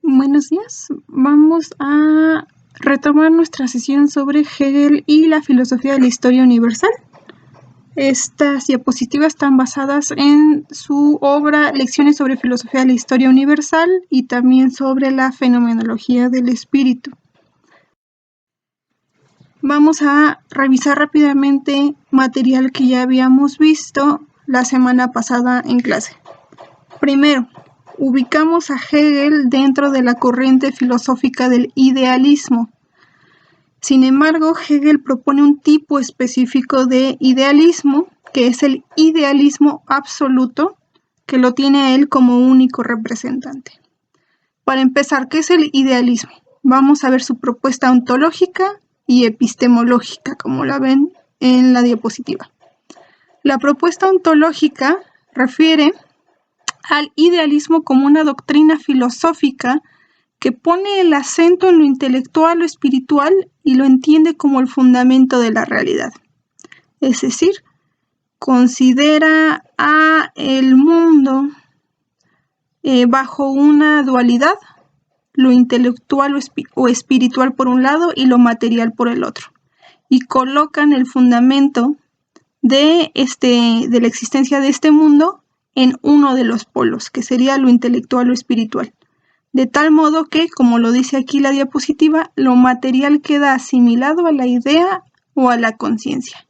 Buenos días. Vamos a retomar nuestra sesión sobre Hegel y la filosofía de la historia universal. Estas diapositivas están basadas en su obra Lecciones sobre filosofía de la historia universal y también sobre la fenomenología del espíritu. Vamos a revisar rápidamente material que ya habíamos visto la semana pasada en clase. Primero, ubicamos a Hegel dentro de la corriente filosófica del idealismo. Sin embargo, Hegel propone un tipo específico de idealismo, que es el idealismo absoluto, que lo tiene a él como único representante. Para empezar, ¿qué es el idealismo? Vamos a ver su propuesta ontológica y epistemológica, como la ven en la diapositiva. La propuesta ontológica refiere al idealismo como una doctrina filosófica que pone el acento en lo intelectual o espiritual y lo entiende como el fundamento de la realidad. Es decir, considera a el mundo bajo una dualidad, lo intelectual o espiritual por un lado y lo material por el otro, y colocan el fundamento de la existencia de este mundo en uno de los polos, que sería lo intelectual o espiritual. De tal modo que, como lo dice aquí la diapositiva, lo material queda asimilado a la idea o a la conciencia.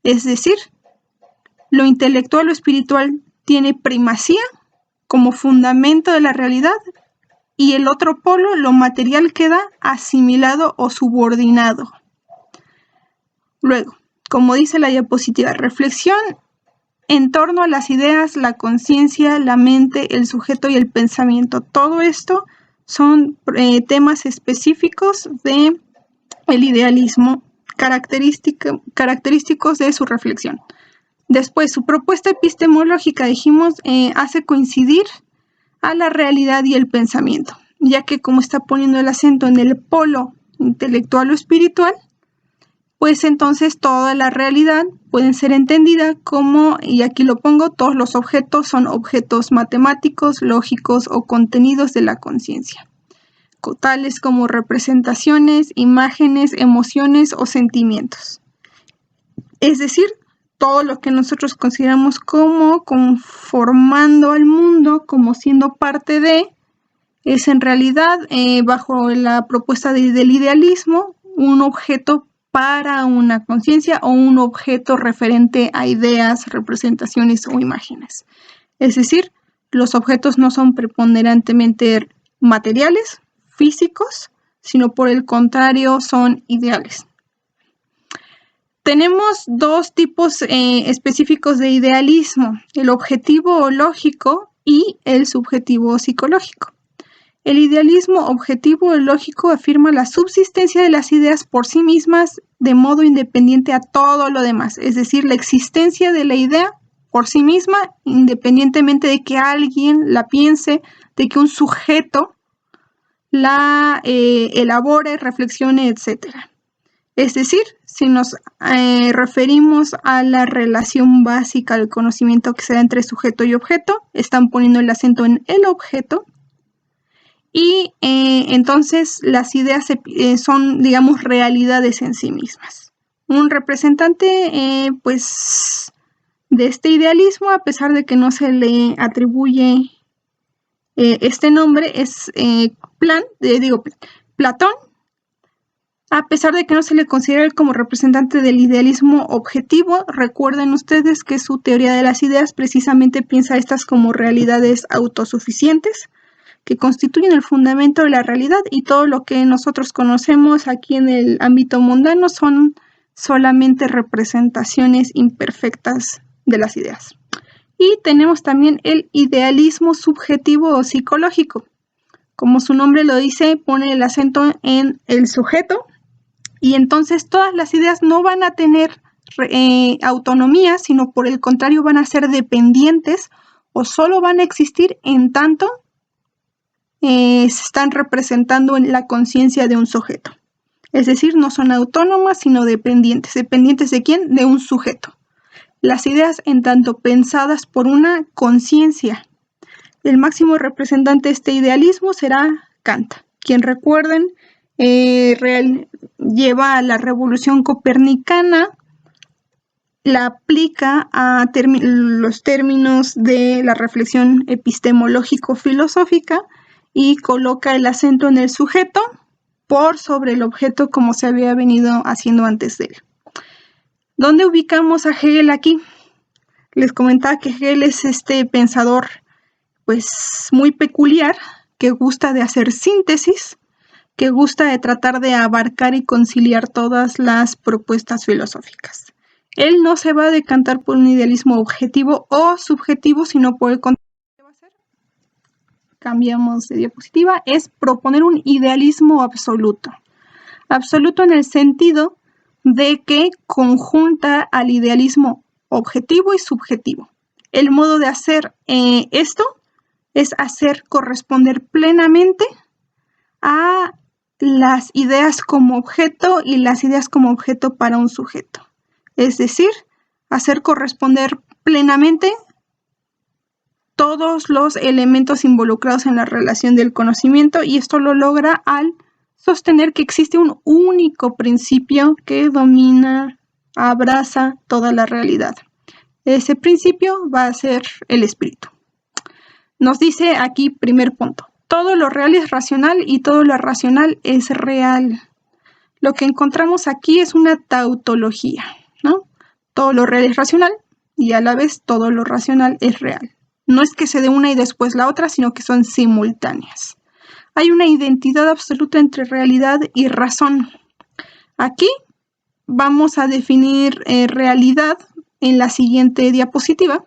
Es decir, lo intelectual o espiritual tiene primacía como fundamento de la realidad y el otro polo, lo material, queda asimilado o subordinado. Luego, como dice la diapositiva, reflexión en torno a las ideas, la conciencia, la mente, el sujeto y el pensamiento. Todo esto son temas específicos del idealismo, característicos de su reflexión. Después, su propuesta epistemológica, dijimos, hace coincidir a la realidad y el pensamiento, ya que como está poniendo el acento en el polo intelectual o espiritual, pues entonces toda la realidad puede ser entendida como, y aquí lo pongo, todos los objetos son objetos matemáticos, lógicos o contenidos de la conciencia, tales como representaciones, imágenes, emociones o sentimientos. Es decir, todo lo que nosotros consideramos como conformando al mundo, como siendo parte de, es en realidad, bajo la propuesta del idealismo, un objeto para una conciencia o un objeto referente a ideas, representaciones o imágenes. Es decir, los objetos no son preponderantemente materiales, físicos, sino por el contrario son ideales. Tenemos dos tipos específicos de idealismo, el objetivo o lógico y el subjetivo o psicológico. El idealismo objetivo o lógico afirma la subsistencia de las ideas por sí mismas de modo independiente a todo lo demás, es decir, la existencia de la idea por sí misma, independientemente de que alguien la piense, de que un sujeto la elabore, reflexione, etc. Es decir, si nos referimos a la relación básica del conocimiento que se da entre sujeto y objeto, están poniendo el acento en el objeto. Y entonces las ideas son, digamos, realidades en sí mismas. Un representante, pues, de este idealismo, a pesar de que no se le atribuye este nombre, es Platón, a pesar de que no se le considera como representante del idealismo objetivo. Recuerden ustedes que su teoría de las ideas precisamente piensa estas como realidades autosuficientes, que constituyen el fundamento de la realidad, y todo lo que nosotros conocemos aquí en el ámbito mundano son solamente representaciones imperfectas de las ideas. Y tenemos también el idealismo subjetivo o psicológico. Como su nombre lo dice, pone el acento en el sujeto, y entonces todas las ideas no van a tener autonomía, sino por el contrario van a ser dependientes o solo van a existir en tanto se están representando en la conciencia de un sujeto. Es decir, no son autónomas, sino dependientes. ¿Dependientes de quién? De un sujeto. Las ideas, en tanto pensadas por una conciencia, El máximo representante de este idealismo será Kant, quien, recuerden, lleva a la revolución copernicana, la aplica a los términos de la reflexión epistemológico-filosófica y coloca el acento en el sujeto por sobre el objeto, como se había venido haciendo antes de él. ¿Dónde ubicamos a Hegel aquí? Les comentaba que Hegel es este pensador pues muy peculiar, que gusta de hacer síntesis, que gusta de tratar de abarcar y conciliar todas las propuestas filosóficas. Él no se va a decantar por un idealismo objetivo o subjetivo, sino por el contrario, ¿qué va a hacer? Cambiamos de diapositiva, es proponer un idealismo absoluto. Absoluto en el sentido de que conjunta al idealismo objetivo y subjetivo. El modo de hacer esto es hacer corresponder plenamente a las ideas como objeto y las ideas como objeto para un sujeto. Es decir, hacer corresponder plenamente todos los elementos involucrados en la relación del conocimiento, y esto lo logra al sostener que existe un único principio que domina, abraza toda la realidad. Ese principio va a ser el espíritu. Nos dice aquí, primer punto, todo lo real es racional y todo lo racional es real. Lo que encontramos aquí es una tautología, ¿no? Todo lo real es racional y a la vez todo lo racional es real. No es que se dé una y después la otra, sino que son simultáneas. Hay una identidad absoluta entre realidad y razón. Aquí vamos a definir realidad en la siguiente diapositiva,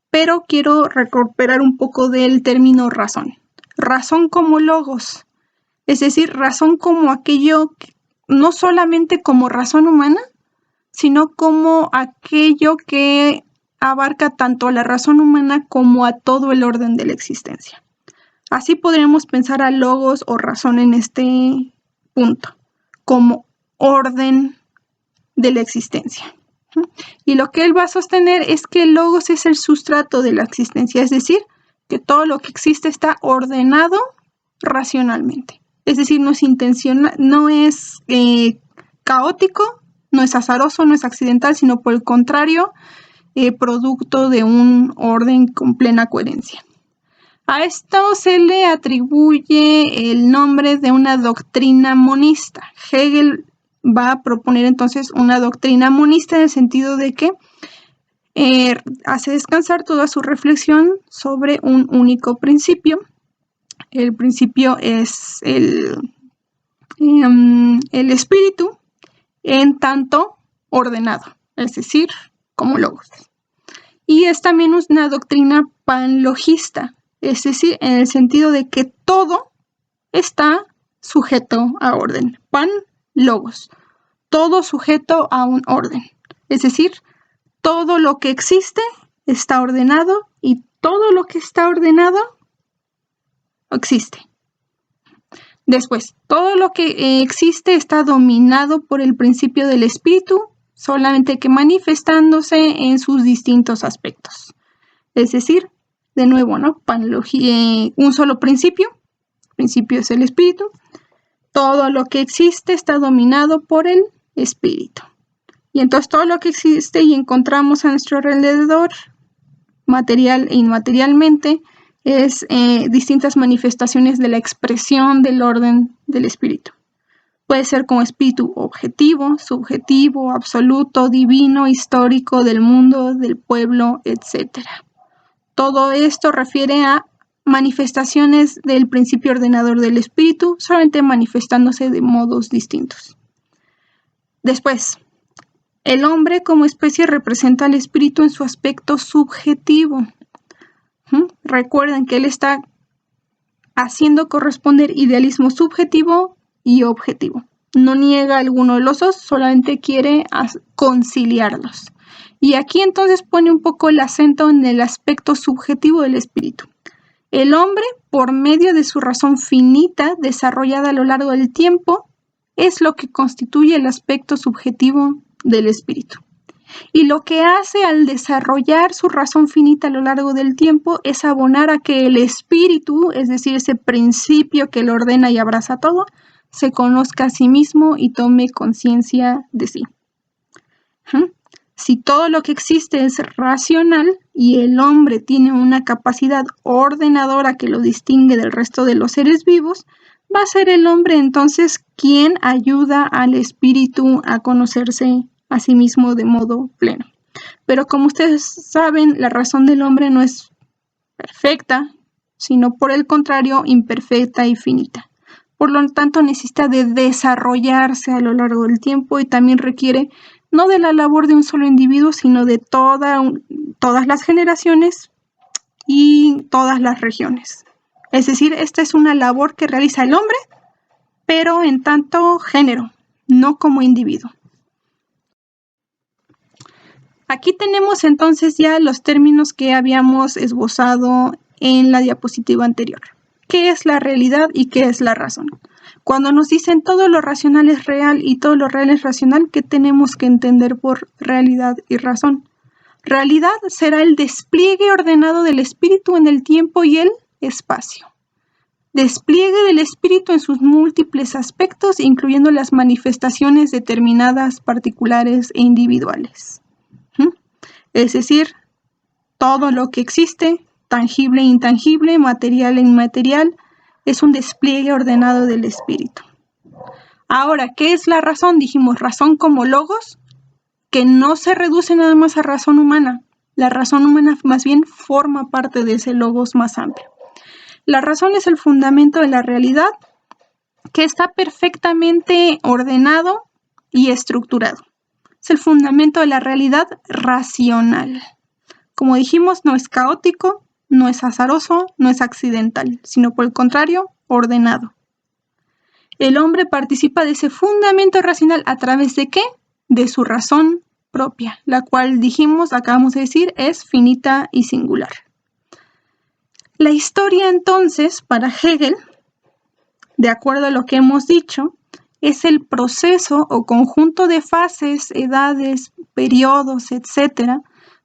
pero quiero recuperar un poco del término razón. Razón como logos, es decir, razón como aquello, no solamente como razón humana, sino como aquello que abarca tanto a la razón humana como a todo el orden de la existencia. Así podríamos pensar a logos o razón en este punto, como orden de la existencia. Y lo que él va a sostener es que el logos es el sustrato de la existencia, es decir, que todo lo que existe está ordenado racionalmente. Es decir, no es intencional, no es caótico, no es azaroso, no es accidental, sino por el contrario, producto de un orden con plena coherencia. A esto se le atribuye el nombre de una doctrina monista. Hegel va a proponer entonces una doctrina monista en el sentido de que hace descansar toda su reflexión sobre un único principio. El principio es el espíritu en tanto ordenado, es decir, como logos. Y es también una doctrina panlogista, es decir, en el sentido de que todo está sujeto a orden. Pan, logos. Todo sujeto a un orden. Es decir, todo lo que existe está ordenado y todo lo que está ordenado existe. Después, todo lo que existe está dominado por el principio del espíritu, solamente que manifestándose en sus distintos aspectos. Es decir, de nuevo, ¿no? Un solo principio. El principio es el espíritu. Todo lo que existe está dominado por el espíritu. Y entonces todo lo que existe y encontramos a nuestro alrededor, material e inmaterialmente, es distintas manifestaciones de la expresión del orden del espíritu. Puede ser como espíritu objetivo, subjetivo, absoluto, divino, histórico, del mundo, del pueblo, etc. Todo esto refiere a manifestaciones del principio ordenador del espíritu, solamente manifestándose de modos distintos. Después, el hombre como especie representa al espíritu en su aspecto subjetivo. Recuerden que él está haciendo corresponder idealismo subjetivo y objetivo. No niega alguno de los dos, solamente quiere conciliarlos. Y aquí entonces pone un poco el acento en el aspecto subjetivo del espíritu. El hombre, por medio de su razón finita, desarrollada a lo largo del tiempo, es lo que constituye el aspecto subjetivo del espíritu. Y lo que hace al desarrollar su razón finita a lo largo del tiempo es abonar a que el espíritu, es decir, ese principio que lo ordena y abraza todo, se conozca a sí mismo y tome conciencia de sí. Si todo lo que existe es racional y el hombre tiene una capacidad ordenadora que lo distingue del resto de los seres vivos, va a ser el hombre entonces quien ayuda al espíritu a conocerse a sí mismo de modo pleno. Pero como ustedes saben, la razón del hombre no es perfecta, sino por el contrario, imperfecta y finita. Por lo tanto, necesita de desarrollarse a lo largo del tiempo y también requiere no de la labor de un solo individuo, sino de todas las generaciones y todas las regiones. Es decir, esta es una labor que realiza el hombre, pero en tanto género, no como individuo. Aquí tenemos entonces ya los términos que habíamos esbozado en la diapositiva anterior. ¿Qué es la realidad y qué es la razón? Cuando nos dicen todo lo racional es real y todo lo real es racional, ¿qué tenemos que entender por realidad y razón? Realidad será el despliegue ordenado del espíritu en el tiempo y el espacio. Despliegue del espíritu en sus múltiples aspectos, incluyendo las manifestaciones determinadas, particulares e individuales. Es decir, todo lo que existe, tangible e intangible, material e inmaterial, es un despliegue ordenado del espíritu. Ahora, ¿qué es la razón? Dijimos razón como logos, que no se reduce nada más a razón humana. La razón humana más bien forma parte de ese logos más amplio. La razón es el fundamento de la realidad, que está perfectamente ordenado y estructurado. Es el fundamento de la realidad racional. Como dijimos, no es caótico, no es azaroso, no es accidental, sino por el contrario, ordenado. El hombre participa de ese fundamento racional a través de ¿qué? De su razón propia, la cual dijimos, acabamos de decir, es finita y singular. La historia entonces, para Hegel, de acuerdo a lo que hemos dicho, es el proceso o conjunto de fases, edades, periodos, etcétera,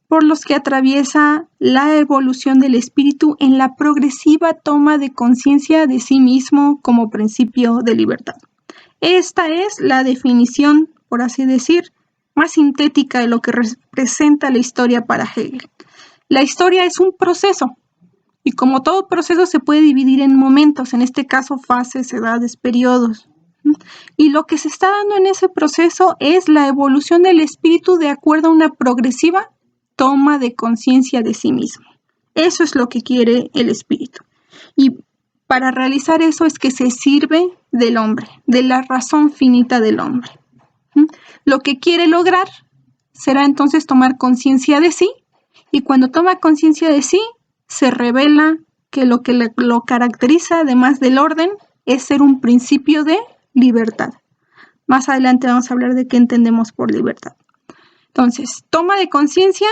por los que atraviesa la evolución del espíritu en la progresiva toma de conciencia de sí mismo como principio de libertad. Esta es la definición, por así decir, más sintética de lo que representa la historia para Hegel. La historia es un proceso, y como todo proceso se puede dividir en momentos, en este caso fases, edades, periodos. Y lo que se está dando en ese proceso es la evolución del espíritu de acuerdo a una progresiva toma de conciencia de sí mismo. Eso es lo que quiere el espíritu. Y para realizar eso es que se sirve del hombre, de la razón finita del hombre. Lo que quiere lograr será entonces tomar conciencia de sí, y cuando toma conciencia de sí, se revela que lo caracteriza, además del orden, es ser un principio de libertad. Más adelante vamos a hablar de qué entendemos por libertad. Entonces, toma de conciencia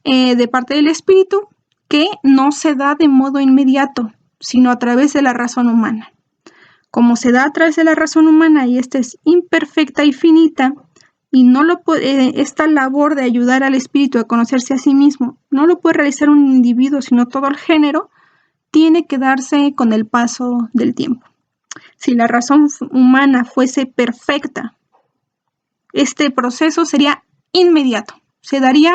de parte del espíritu que no se da de modo inmediato, sino a través de la razón humana. Como se da a través de la razón humana y esta es imperfecta y finita, y no lo puede, esta labor de ayudar al espíritu a conocerse a sí mismo no lo puede realizar un individuo, sino todo el género, tiene que darse con el paso del tiempo. Si la razón humana fuese perfecta, este proceso sería inmediato, se daría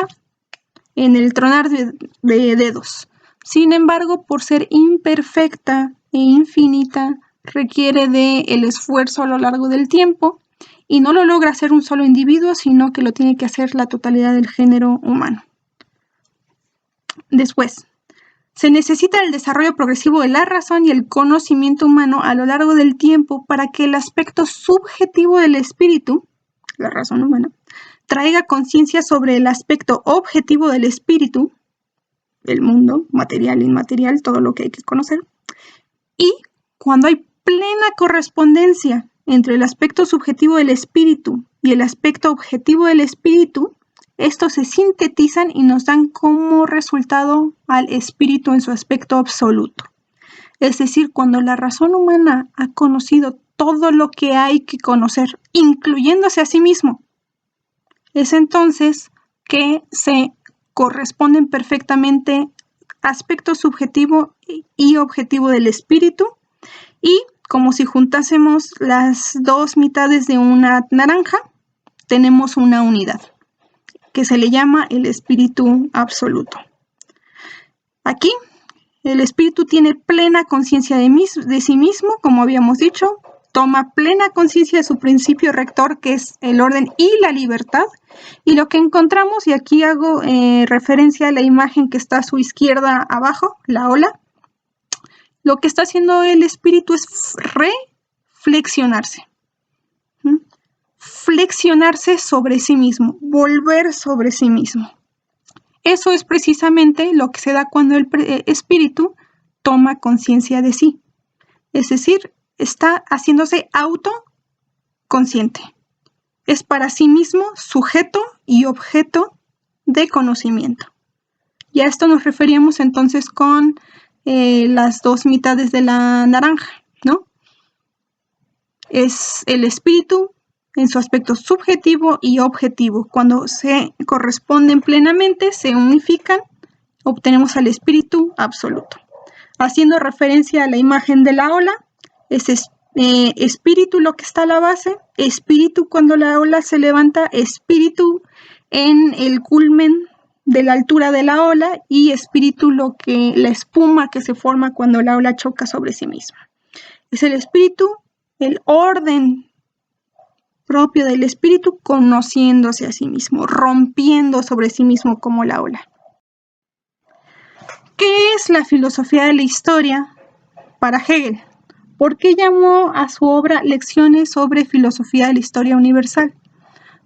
en el tronar de dedos. Sin embargo, por ser imperfecta e infinita, requiere del esfuerzo a lo largo del tiempo y no lo logra hacer un solo individuo, sino que lo tiene que hacer la totalidad del género humano. Después, se necesita el desarrollo progresivo de la razón y el conocimiento humano a lo largo del tiempo para que el aspecto subjetivo del espíritu, la razón humana, traiga conciencia sobre el aspecto objetivo del espíritu, el mundo, material, inmaterial, todo lo que hay que conocer. Y cuando hay plena correspondencia entre el aspecto subjetivo del espíritu y el aspecto objetivo del espíritu, estos se sintetizan y nos dan como resultado al espíritu en su aspecto absoluto. Es decir, cuando la razón humana ha conocido todo lo que hay que conocer, incluyéndose a sí mismo, Es entonces que se corresponden perfectamente aspecto subjetivo y objetivo del espíritu, y como si juntásemos las dos mitades de una naranja, tenemos una unidad que se le llama el espíritu absoluto. Aquí, el espíritu tiene plena conciencia de sí mismo, como habíamos dicho, toma plena conciencia de su principio rector, que es el orden y la libertad, y lo que encontramos, y aquí hago referencia a la imagen que está a su izquierda abajo, la ola, lo que está haciendo el espíritu es reflexionarse. Flexionarse sobre sí mismo, volver sobre sí mismo. Eso es precisamente lo que se da cuando el espíritu toma conciencia de sí. Es decir, está haciéndose autoconsciente. Es para sí mismo sujeto y objeto de conocimiento. Y a esto nos referíamos entonces con las dos mitades de la naranja, ¿no? Es el espíritu en su aspecto subjetivo y objetivo. Cuando se corresponden plenamente, se unifican, obtenemos al espíritu absoluto. Haciendo referencia a la imagen de la ola, es espíritu lo que está a la base, espíritu cuando la ola se levanta, espíritu en el culmen de la altura de la ola, y espíritu la espuma que se forma cuando la ola choca sobre sí misma. Es el espíritu, el orden propio del espíritu, conociéndose a sí mismo, rompiendo sobre sí mismo como la ola. ¿Qué es la filosofía de la historia para Hegel? ¿Por qué llamó a su obra Lecciones sobre Filosofía de la Historia Universal?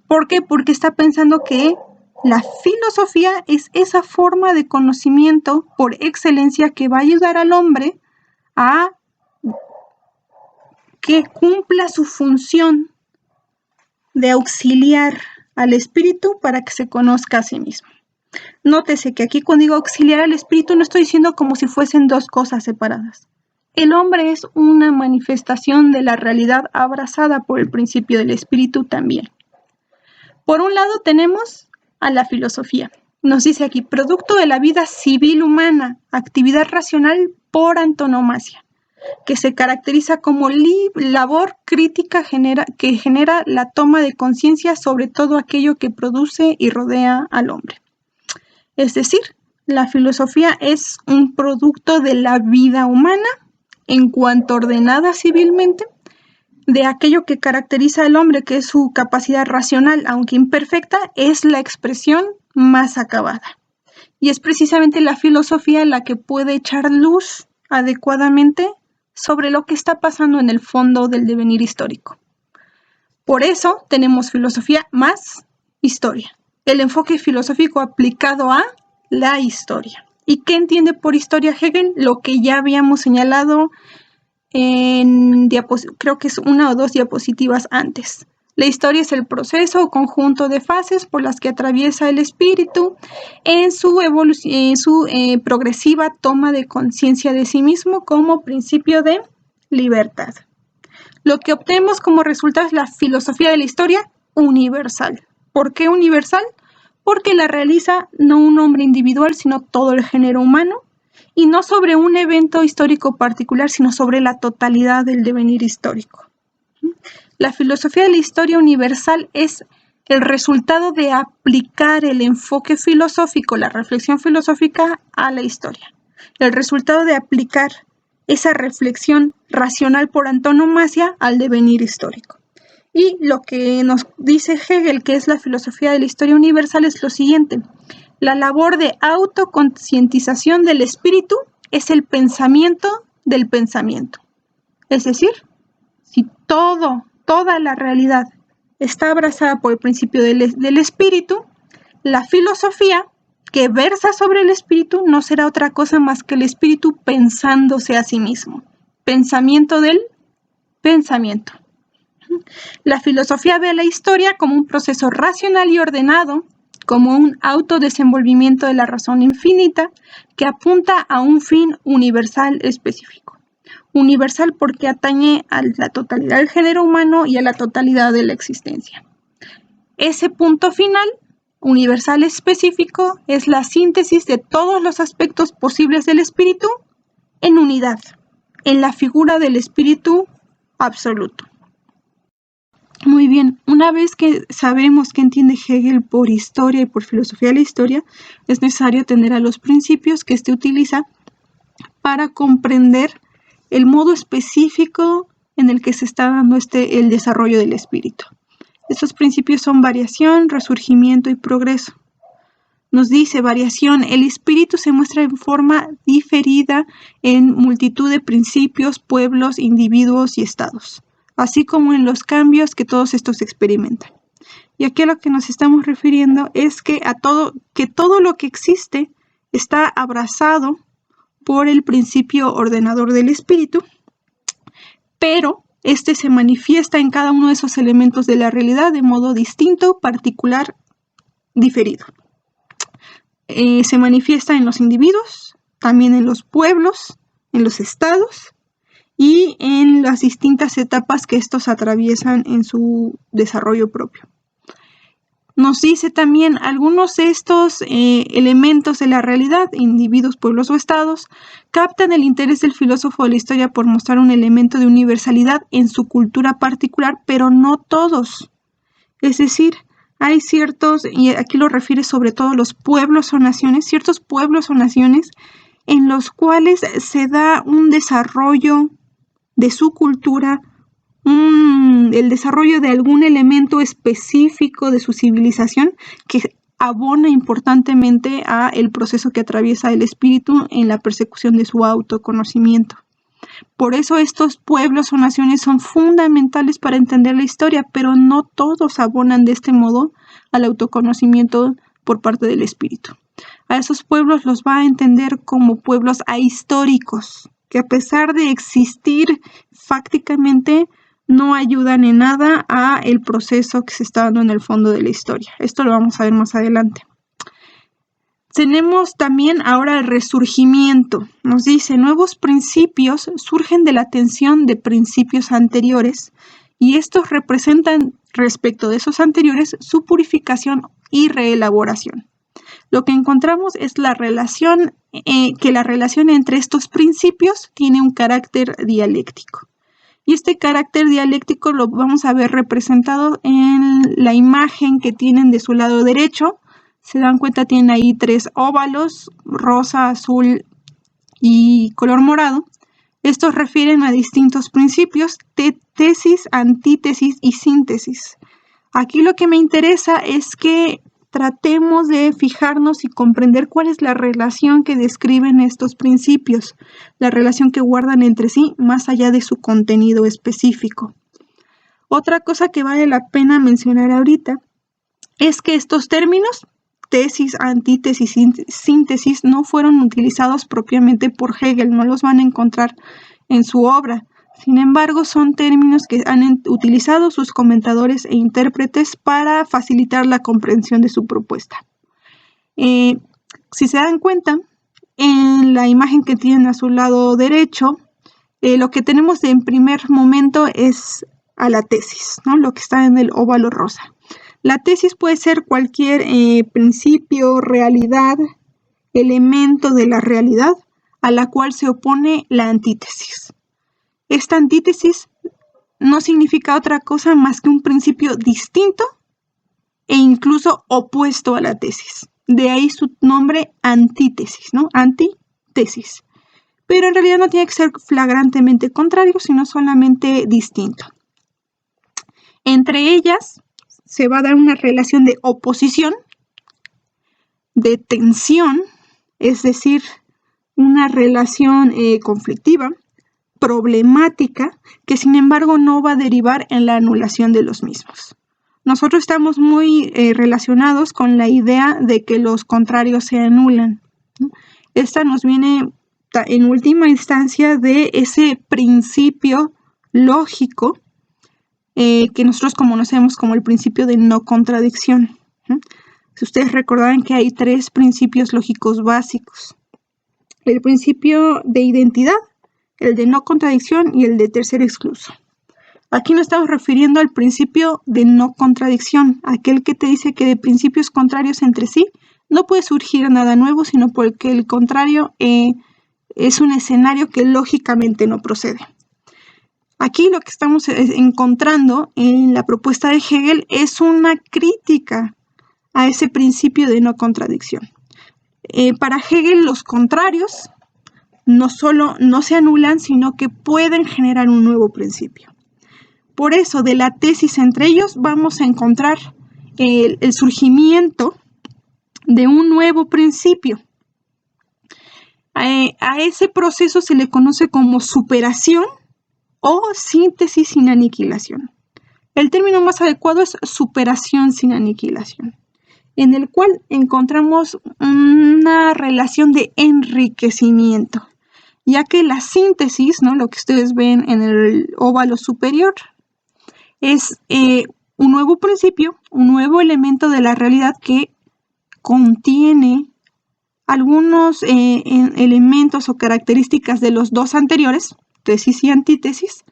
¿Por qué? Porque está pensando que la filosofía es esa forma de conocimiento por excelencia que va a ayudar al hombre a que cumpla su función de auxiliar al espíritu para que se conozca a sí mismo. Nótese que aquí cuando digo auxiliar al espíritu no estoy diciendo como si fuesen dos cosas separadas. El hombre es una manifestación de la realidad abrazada por el principio del espíritu también. Por un lado tenemos a la filosofía. Nos dice aquí, producto de la vida civil humana, actividad racional por antonomasia, que se caracteriza como labor crítica que genera la toma de conciencia sobre todo aquello que produce y rodea al hombre. Es decir, la filosofía es un producto de la vida humana en cuanto ordenada civilmente, de aquello que caracteriza al hombre, que es su capacidad racional, aunque imperfecta, es la expresión más acabada. Y es precisamente la filosofía la que puede echar luz adecuadamente sobre lo que está pasando en el fondo del devenir histórico. Por eso tenemos filosofía más historia, el enfoque filosófico aplicado a la historia. ¿Y qué entiende por historia Hegel? Lo que ya habíamos señalado en creo que es una o dos diapositivas antes. La historia es el proceso o conjunto de fases por las que atraviesa el espíritu en su progresiva toma de conciencia de sí mismo como principio de libertad. Lo que obtenemos como resultado es la filosofía de la historia universal. ¿Por qué universal? Porque la realiza no un hombre individual, sino todo el género humano, y no sobre un evento histórico particular, sino sobre la totalidad del devenir histórico. La filosofía de la historia universal es el resultado de aplicar el enfoque filosófico, la reflexión filosófica a la historia. El resultado de aplicar esa reflexión racional por antonomasia al devenir histórico. Y lo que nos dice Hegel, que es la filosofía de la historia universal, es lo siguiente. La labor de autoconcientización del espíritu es el pensamiento del pensamiento. Es decir, si toda la realidad está abrazada por el principio del espíritu, la filosofía que versa sobre el espíritu no será otra cosa más que el espíritu pensándose a sí mismo. Pensamiento del pensamiento. La filosofía ve la historia como un proceso racional y ordenado, como un autodesenvolvimiento de la razón infinita que apunta a un fin universal específico. Universal porque atañe a la totalidad del género humano y a la totalidad de la existencia. Ese punto final, universal específico, es la síntesis de todos los aspectos posibles del espíritu en unidad, en la figura del espíritu absoluto. Muy bien, una vez que sabemos qué entiende Hegel por historia y por filosofía de la historia, es necesario atender a los principios que éste utiliza para comprender el modo específico en el que se está dando el desarrollo del espíritu. Estos principios son variación, resurgimiento y progreso. Nos dice variación, el espíritu se muestra en forma diferida en multitud de principios, pueblos, individuos y estados, así como en los cambios que todos estos experimentan. Y aquí a lo que nos estamos refiriendo es que todo lo que existe está abrazado por el principio ordenador del espíritu, pero este se manifiesta en cada uno de esos elementos de la realidad de modo distinto, particular, diferido. Se manifiesta en los individuos, también en los pueblos, en los estados y en las distintas etapas que estos atraviesan en su desarrollo propio. Nos dice también algunos de estos elementos de la realidad, individuos, pueblos o estados, captan el interés del filósofo de la historia por mostrar un elemento de universalidad en su cultura particular, pero no todos. Es decir, hay ciertos, y aquí lo refiere sobre todo a los pueblos o naciones, ciertos pueblos o naciones en los cuales se da un desarrollo de su cultura, el desarrollo de algún elemento específico de su civilización que abona importantemente a el proceso que atraviesa el espíritu en la persecución de su autoconocimiento. Por eso estos pueblos o naciones son fundamentales para entender la historia, pero no todos abonan de este modo al autoconocimiento por parte del espíritu. A esos pueblos los va a entender como pueblos ahistóricos, que a pesar de existir fácticamente, no ayudan en nada a el proceso que se está dando en el fondo de la historia. Esto lo vamos a ver más adelante. Tenemos también ahora el resurgimiento. Nos dice, nuevos principios surgen de la tensión de principios anteriores y estos representan respecto de esos anteriores su purificación y reelaboración. Lo que encontramos es la relación entre estos principios tiene un carácter dialéctico. Y este carácter dialéctico lo vamos a ver representado en la imagen que tienen de su lado derecho. Se dan cuenta, tienen ahí 3 óvalos, rosa, azul y color morado. Estos refieren a distintos principios, tesis, antítesis y síntesis. Aquí lo que me interesa es que tratemos de fijarnos y comprender cuál es la relación que describen estos principios, la relación que guardan entre sí más allá de su contenido específico. Otra cosa que vale la pena mencionar ahorita es que estos términos, tesis, antítesis, síntesis, no fueron utilizados propiamente por Hegel, no los van a encontrar en su obra. Sin embargo, son términos que han utilizado sus comentadores e intérpretes para facilitar la comprensión de su propuesta. Si se dan cuenta, en la imagen que tienen a su lado derecho, lo que tenemos en primer momento es a la tesis, ¿no? Lo que está en el óvalo rosa. La tesis puede ser cualquier principio, realidad, elemento de la realidad a la cual se opone la antítesis. Esta antítesis no significa otra cosa más que un principio distinto e incluso opuesto a la tesis. De ahí su nombre antítesis, ¿no? Antítesis. Pero en realidad no tiene que ser flagrantemente contrario, sino solamente distinto. Entre ellas se va a dar una relación de oposición, de tensión, es decir, una relación conflictiva, problemática, que sin embargo no va a derivar en la anulación de los mismos. Nosotros estamos muy relacionados con la idea de que los contrarios se anulan, ¿no? Esta nos viene en última instancia de ese principio lógico que nosotros conocemos como el principio de no contradicción, ¿no? Si ustedes recordarán que hay 3 principios lógicos básicos: el principio de identidad, el de no contradicción y el de tercer excluso. Aquí nos estamos refiriendo al principio de no contradicción, aquel que te dice que de principios contrarios entre sí no puede surgir nada nuevo, sino porque el contrario es un escenario que lógicamente no procede. Aquí lo que estamos encontrando en la propuesta de Hegel es una crítica a ese principio de no contradicción. Para Hegel, los contrarios no solo no se anulan, sino que pueden generar un nuevo principio. Por eso, de la tesis entre ellos, vamos a encontrar el surgimiento de un nuevo principio. A ese proceso se le conoce como superación o síntesis sin aniquilación. El término más adecuado es superación sin aniquilación, en el cual encontramos una relación de enriquecimiento, ya que la síntesis, ¿no?, lo que ustedes ven en el óvalo superior, es un nuevo principio, un nuevo elemento de la realidad que contiene algunos elementos o características de los dos anteriores, tesis y antítesis,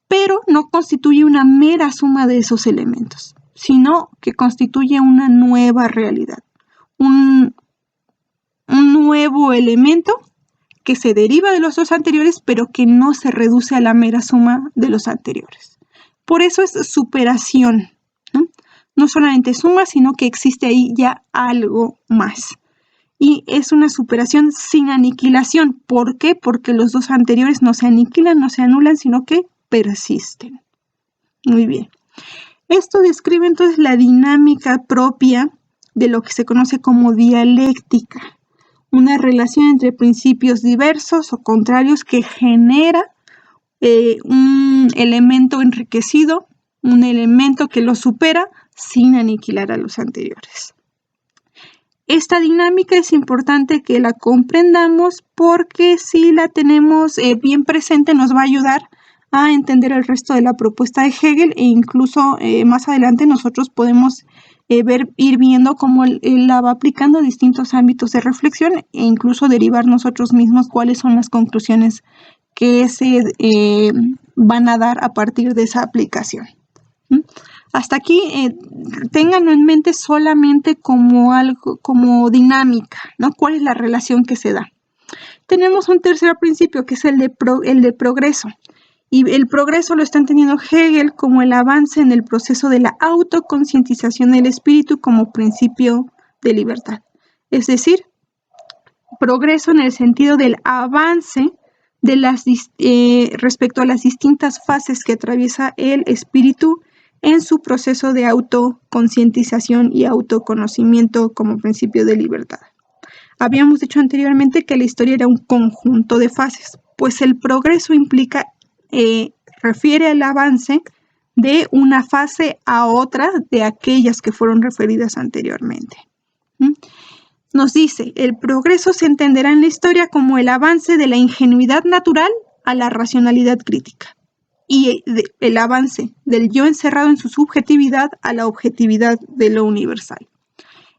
pero no constituye una mera suma de esos elementos, sino que constituye una nueva realidad, un nuevo elemento que se deriva de los dos anteriores, pero que no se reduce a la mera suma de los anteriores. Por eso es superación, ¿no? No solamente suma, sino que existe ahí ya algo más. Y es una superación sin aniquilación. ¿Por qué? Porque los dos anteriores no se aniquilan, no se anulan, sino que persisten. Muy bien. Esto describe entonces la dinámica propia de lo que se conoce como dialéctica, una relación entre principios diversos o contrarios que genera un elemento enriquecido, un elemento que lo supera sin aniquilar a los anteriores. Esta dinámica es importante que la comprendamos porque si la tenemos bien presente nos va a ayudar a entender el resto de la propuesta de Hegel, e incluso más adelante nosotros podemos ir viendo cómo él la va aplicando a distintos ámbitos de reflexión e incluso derivar nosotros mismos cuáles son las conclusiones que se van a dar a partir de esa aplicación. Hasta aquí ténganlo en mente solamente como algo, como dinámica, ¿no? ¿Cuál es la relación que se da? Tenemos un tercer principio que es el de progreso. Y el progreso lo está entendiendo Hegel como el avance en el proceso de la autoconcientización del espíritu como principio de libertad. Es decir, progreso en el sentido del avance de respecto a las distintas fases que atraviesa el espíritu en su proceso de autoconcientización y autoconocimiento como principio de libertad. Habíamos dicho anteriormente que la historia era un conjunto de fases, pues el progreso implica, refiere al avance de una fase a otra de aquellas que fueron referidas anteriormente. Nos dice, el progreso se entenderá en la historia como el avance de la ingenuidad natural a la racionalidad crítica y el avance del yo encerrado en su subjetividad a la objetividad de lo universal.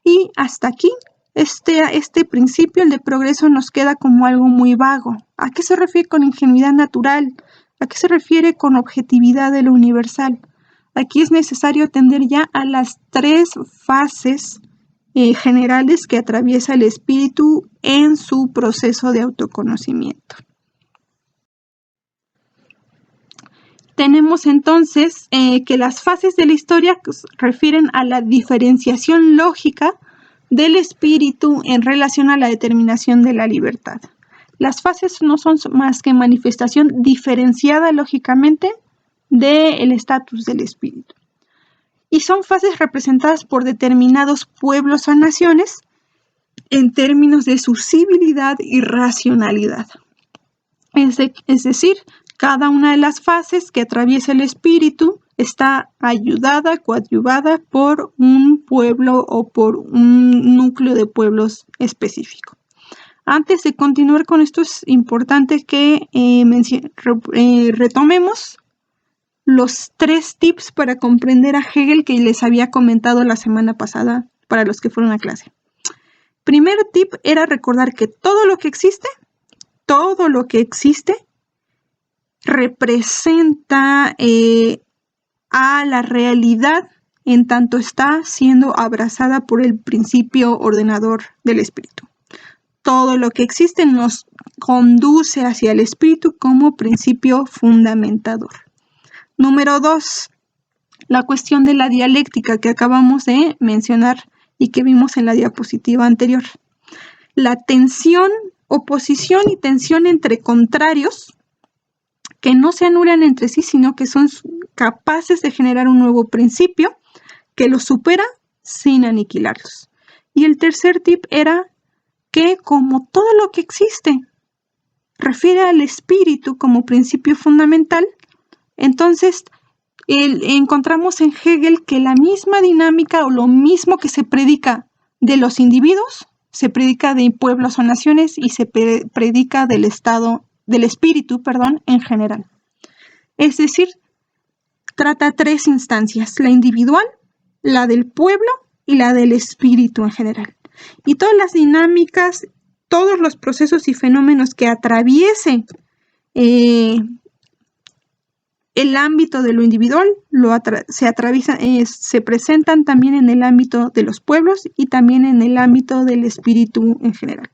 Y hasta aquí, este principio, el de progreso, nos queda como algo muy vago. ¿A qué se refiere con ingenuidad natural? ¿A qué se refiere con objetividad de lo universal? Aquí es necesario atender ya a las tres fases generales que atraviesa el espíritu en su proceso de autoconocimiento. Tenemos entonces que las fases de la historia refieren a la diferenciación lógica del espíritu en relación a la determinación de la libertad. Las fases no son más que manifestación diferenciada lógicamente del estatus del espíritu. Y son fases representadas por determinados pueblos o naciones en términos de su civilidad y racionalidad. Es decir, cada una de las fases que atraviesa el espíritu está ayudada, coadyuvada por un pueblo o por un núcleo de pueblos específico. Antes de continuar con esto, es importante que retomemos los 3 tips para comprender a Hegel que les había comentado la semana pasada para los que fueron a clase. Primer tip era recordar que todo lo que existe representa a la realidad en tanto está siendo abrazada por el principio ordenador del espíritu. Todo lo que existe nos conduce hacia el espíritu como principio fundamentador. Número 2, la cuestión de la dialéctica que acabamos de mencionar y que vimos en la diapositiva anterior. La tensión, oposición y tensión entre contrarios que no se anulan entre sí, sino que son capaces de generar un nuevo principio que los supera sin aniquilarlos. Y el tercer tip era que como todo lo que existe refiere al espíritu como principio fundamental, entonces encontramos en Hegel que la misma dinámica o lo mismo que se predica de los individuos, se predica de pueblos o naciones y se predica del espíritu, en general. Es decir, trata 3 instancias, la individual, la del pueblo y la del espíritu en general. Y todas las dinámicas, todos los procesos y fenómenos que atraviesen el ámbito de lo individual se presentan también en el ámbito de los pueblos y también en el ámbito del espíritu en general.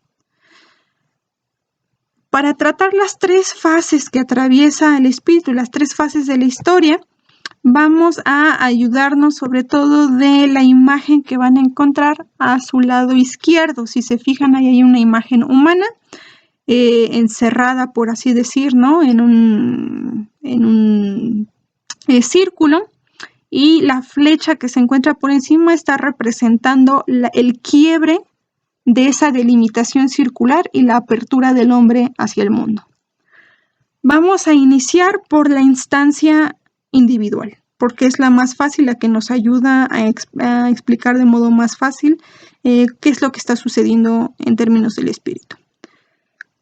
Para tratar las 3 fases que atraviesa el espíritu, las 3 fases de la historia, vamos a ayudarnos sobre todo de la imagen que van a encontrar a su lado izquierdo. Si se fijan, ahí hay una imagen humana encerrada, por así decir, ¿no? en un círculo, y la flecha que se encuentra por encima está representando el quiebre de esa delimitación circular y la apertura del hombre hacia el mundo. Vamos a iniciar por la instancia individual, porque es la más fácil, la que nos ayuda a explicar de modo más fácil qué es lo que está sucediendo en términos del espíritu.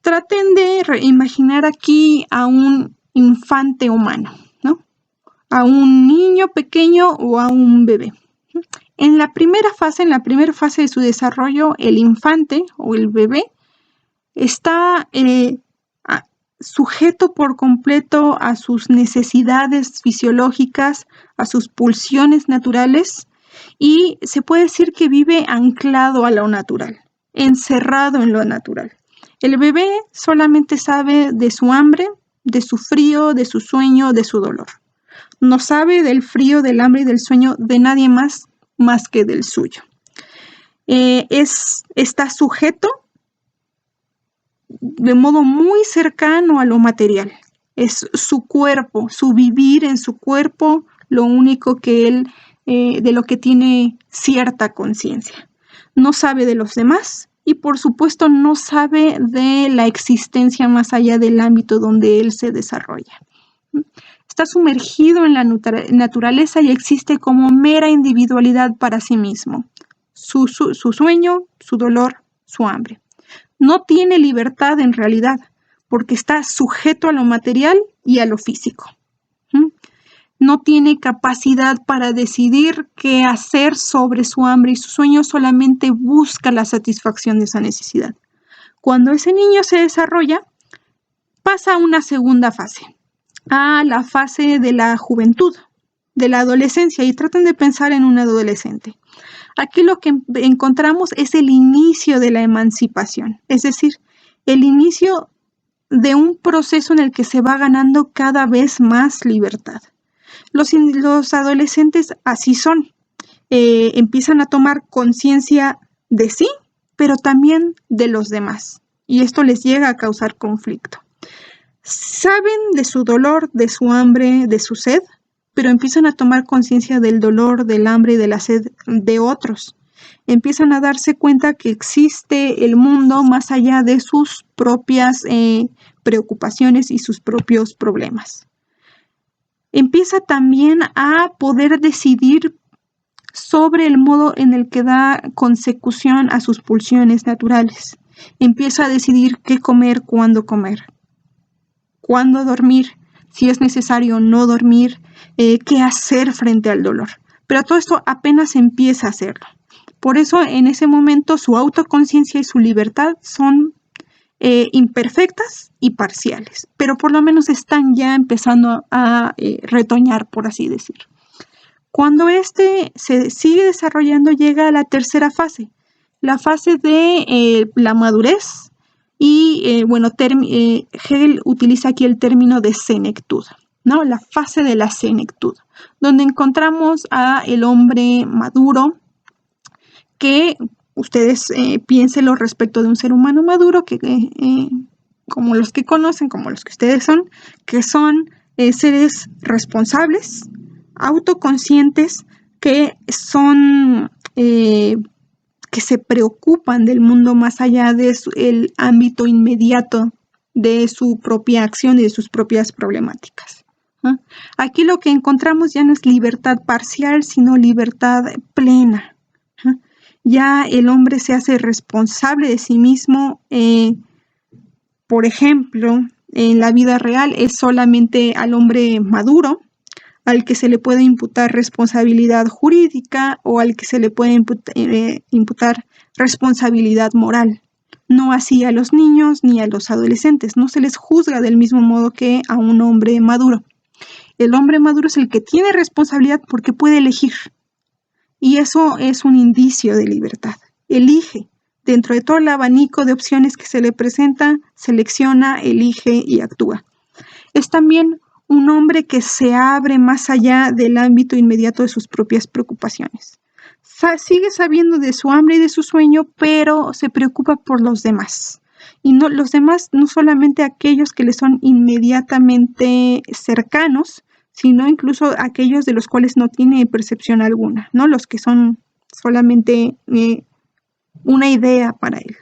Traten de imaginar aquí a un infante humano, ¿no? A un niño pequeño o a un bebé. En la primera fase de su desarrollo, el infante o el bebé está sujeto por completo a sus necesidades fisiológicas, a sus pulsiones naturales, y se puede decir que vive anclado a lo natural, encerrado en lo natural. El bebé solamente sabe de su hambre, de su frío, de su sueño, de su dolor. No sabe del frío, del hambre y del sueño de nadie más que del suyo. Está sujeto de modo muy cercano a lo material. Es su cuerpo, su vivir en su cuerpo, lo único que él, de lo que tiene cierta conciencia. No sabe de los demás y por supuesto no sabe de la existencia más allá del ámbito donde él se desarrolla. Está sumergido en la naturaleza y existe como mera individualidad para sí mismo. Su sueño, su dolor, su hambre. No tiene libertad en realidad, porque está sujeto a lo material y a lo físico. No tiene capacidad para decidir qué hacer sobre su hambre y su sueño, solamente busca la satisfacción de esa necesidad. Cuando ese niño se desarrolla, pasa a una segunda fase, a la fase de la juventud, de la adolescencia, y traten de pensar en un adolescente. Aquí lo que encontramos es el inicio de la emancipación, es decir, el inicio de un proceso en el que se va ganando cada vez más libertad. Los adolescentes así son, empiezan a tomar conciencia de sí, pero también de los demás, y esto les llega a causar conflicto. Saben de su dolor, de su hambre, de su sed, pero empiezan a tomar conciencia del dolor, del hambre y de la sed de otros. Empiezan a darse cuenta que existe el mundo más allá de sus propias preocupaciones y sus propios problemas. Empieza también a poder decidir sobre el modo en el que da consecución a sus pulsiones naturales. Empieza a decidir qué comer, cuándo dormir, si es necesario no dormir, qué hacer frente al dolor. Pero todo esto apenas empieza a hacerlo. Por eso, en ese momento, su autoconciencia y su libertad son imperfectas y parciales, pero por lo menos están ya empezando a retoñar, por así decirlo. Cuando se sigue desarrollando, llega a la tercera fase, la fase de la madurez, y Hegel utiliza aquí el término de senectud, ¿no? La fase de la senectud, donde encontramos a el hombre maduro, que ustedes piénsenlo respecto de un ser humano maduro, que como los que conocen, como los que ustedes son, que son seres responsables, autoconscientes, que son que se preocupan del mundo más allá del ámbito inmediato de su propia acción y de sus propias problemáticas. Aquí lo que encontramos ya no es libertad parcial, sino libertad plena. Ya el hombre se hace responsable de sí mismo. Por ejemplo, en la vida real es solamente al hombre maduro al que se le puede imputar responsabilidad jurídica o al que se le puede imputar responsabilidad moral. No así a los niños ni a los adolescentes. No se les juzga del mismo modo que a un hombre maduro. El hombre maduro es el que tiene responsabilidad porque puede elegir. Y eso es un indicio de libertad. Elige. Dentro de todo el abanico de opciones que se le presenta, selecciona, elige y actúa. Es también un hombre que se abre más allá del ámbito inmediato de sus propias preocupaciones. Sigue sabiendo de su hambre y de su sueño, pero se preocupa por los demás. Y no, los demás no solamente aquellos que le son inmediatamente cercanos, sino incluso aquellos de los cuales no tiene percepción alguna, ¿no? Los que son solamente una idea para él.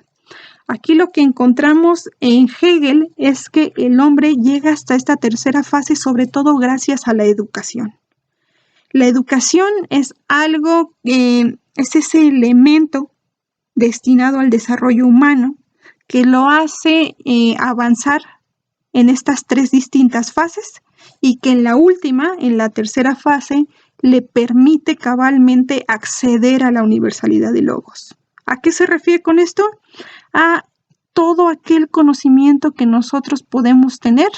Aquí lo que encontramos en Hegel es que el hombre llega hasta esta tercera fase, sobre todo gracias a la educación. La educación es algo, es ese elemento destinado al desarrollo humano que lo hace avanzar en estas tres distintas fases y que en la última, en la tercera fase, le permite cabalmente acceder a la universalidad de logos. ¿A qué se refiere con esto? A todo aquel conocimiento que nosotros podemos tener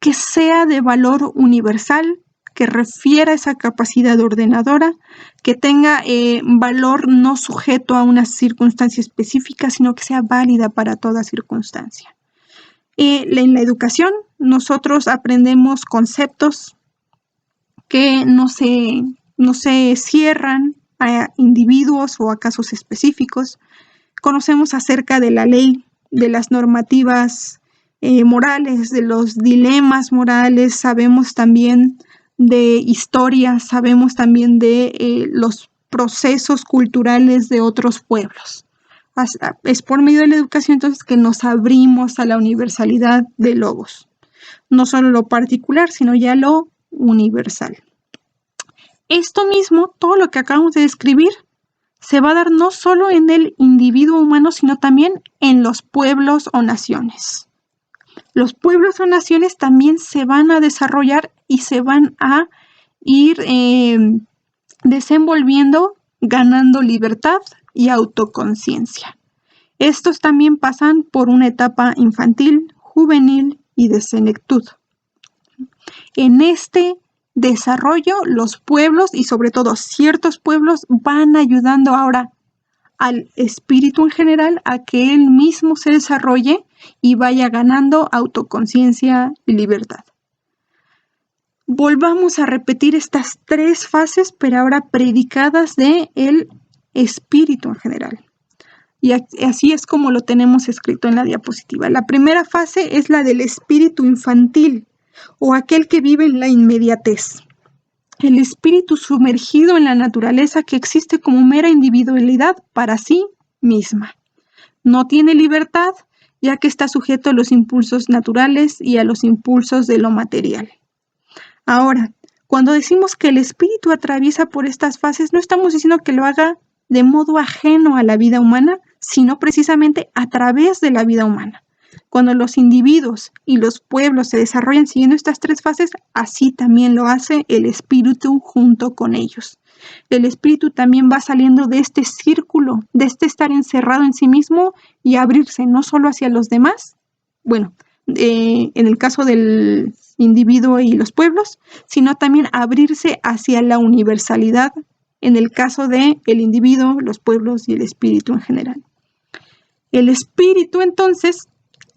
que sea de valor universal, que refiera a esa capacidad ordenadora, que tenga valor no sujeto a una circunstancia específica, sino que sea válida para toda circunstancia. En la educación nosotros aprendemos conceptos que no se cierran a individuos o a casos específicos. Conocemos acerca de la ley, de las normativas morales, de los dilemas morales, sabemos también de historia, sabemos también de los procesos culturales de otros pueblos. Es por medio de la educación entonces que nos abrimos a la universalidad de logos. No solo lo particular, sino ya lo universal. Esto mismo, todo lo que acabamos de describir, se va a dar no solo en el individuo humano, sino también en los pueblos o naciones. Los pueblos o naciones también se van a desarrollar y se van a ir desenvolviendo, ganando libertad y autoconciencia. Estos también pasan por una etapa infantil, juvenil y de senectud. En este desarrollo, los pueblos y sobre todo ciertos pueblos van ayudando ahora al espíritu en general a que él mismo se desarrolle y vaya ganando autoconciencia y libertad. Volvamos a repetir estas tres fases, pero ahora predicadas de el espíritu en general. Y así es como lo tenemos escrito en la diapositiva. La primera fase es la del espíritu infantil o aquel que vive en la inmediatez. El espíritu sumergido en la naturaleza que existe como mera individualidad para sí misma. No tiene libertad, ya que está sujeto a los impulsos naturales y a los impulsos de lo material. Ahora, cuando decimos que el espíritu atraviesa por estas fases, no estamos diciendo que lo haga de modo ajeno a la vida humana, sino precisamente a través de la vida humana. Cuando los individuos y los pueblos se desarrollan siguiendo estas tres fases, así también lo hace el espíritu junto con ellos. El espíritu también va saliendo de este círculo, de este estar encerrado en sí mismo y abrirse no solo hacia los demás, bueno, en el caso del individuo y los pueblos, sino también abrirse hacia la universalidad en el caso del individuo, los pueblos y el espíritu en general. El espíritu entonces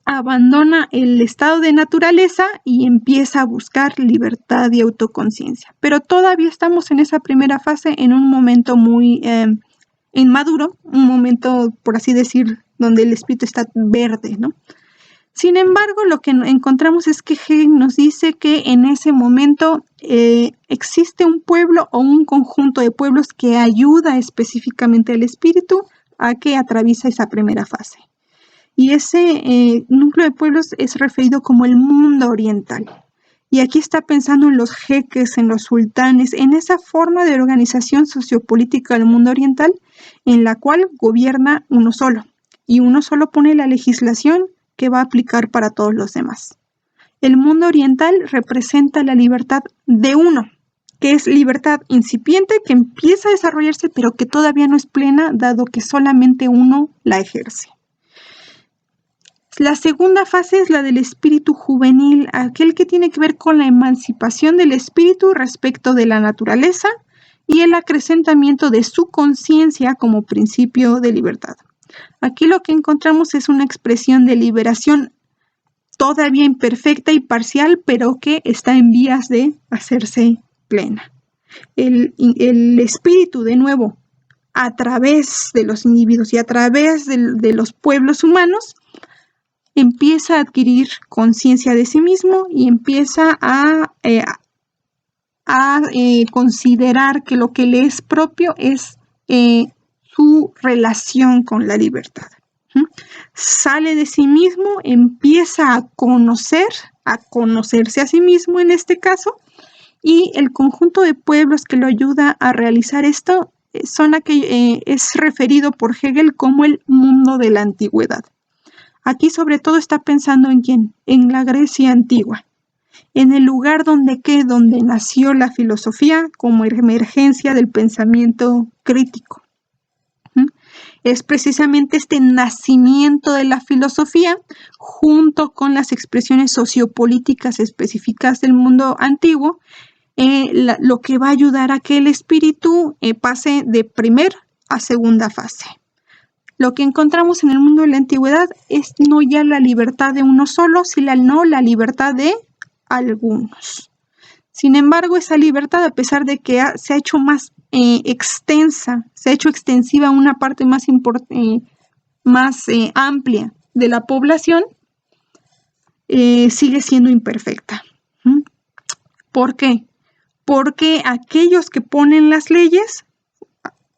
abandona el estado de naturaleza y empieza a buscar libertad y autoconciencia. Pero todavía estamos en esa primera fase, en un momento muy inmaduro, un momento, por así decir, donde el espíritu está verde, ¿no? Sin embargo, lo que encontramos es que Hegel nos dice que en ese momento existe un pueblo o un conjunto de pueblos que ayuda específicamente al espíritu a que atraviesa esa primera fase. Y ese núcleo de pueblos es referido como el mundo oriental. Y aquí está pensando en los jeques, en los sultanes, en esa forma de organización sociopolítica del mundo oriental en la cual gobierna uno solo. Y uno solo pone la legislación que va a aplicar para todos los demás. El mundo oriental representa la libertad de uno, que es libertad incipiente que empieza a desarrollarse, pero que todavía no es plena, dado que solamente uno la ejerce. La segunda fase es la del espíritu juvenil, aquel que tiene que ver con la emancipación del espíritu respecto de la naturaleza y el acrecentamiento de su conciencia como principio de libertad. Aquí lo que encontramos es una expresión de liberación todavía imperfecta y parcial, pero que está en vías de hacerse plena. El espíritu, de nuevo, a través de los individuos y a través de los pueblos humanos, empieza a adquirir conciencia de sí mismo y empieza a considerar que lo que le es propio es su relación con la libertad. Sale de sí mismo, empieza a conocerse a sí mismo en este caso, y el conjunto de pueblos que lo ayuda a realizar esto es referido por Hegel como el mundo de la antigüedad. Aquí sobre todo está pensando en quién, en la Grecia antigua, en el lugar donde nació la filosofía como emergencia del pensamiento crítico. Es precisamente este nacimiento de la filosofía junto con las expresiones sociopolíticas específicas del mundo antiguo, lo que va a ayudar a que el espíritu pase de primer a segunda fase. Lo que encontramos en el mundo de la antigüedad es no ya la libertad de uno solo, sino la libertad de algunos. Sin embargo, esa libertad, a pesar de que se ha hecho más extensa, se ha hecho extensiva a una parte más amplia de la población, sigue siendo imperfecta. ¿Por qué? Porque aquellos que ponen las leyes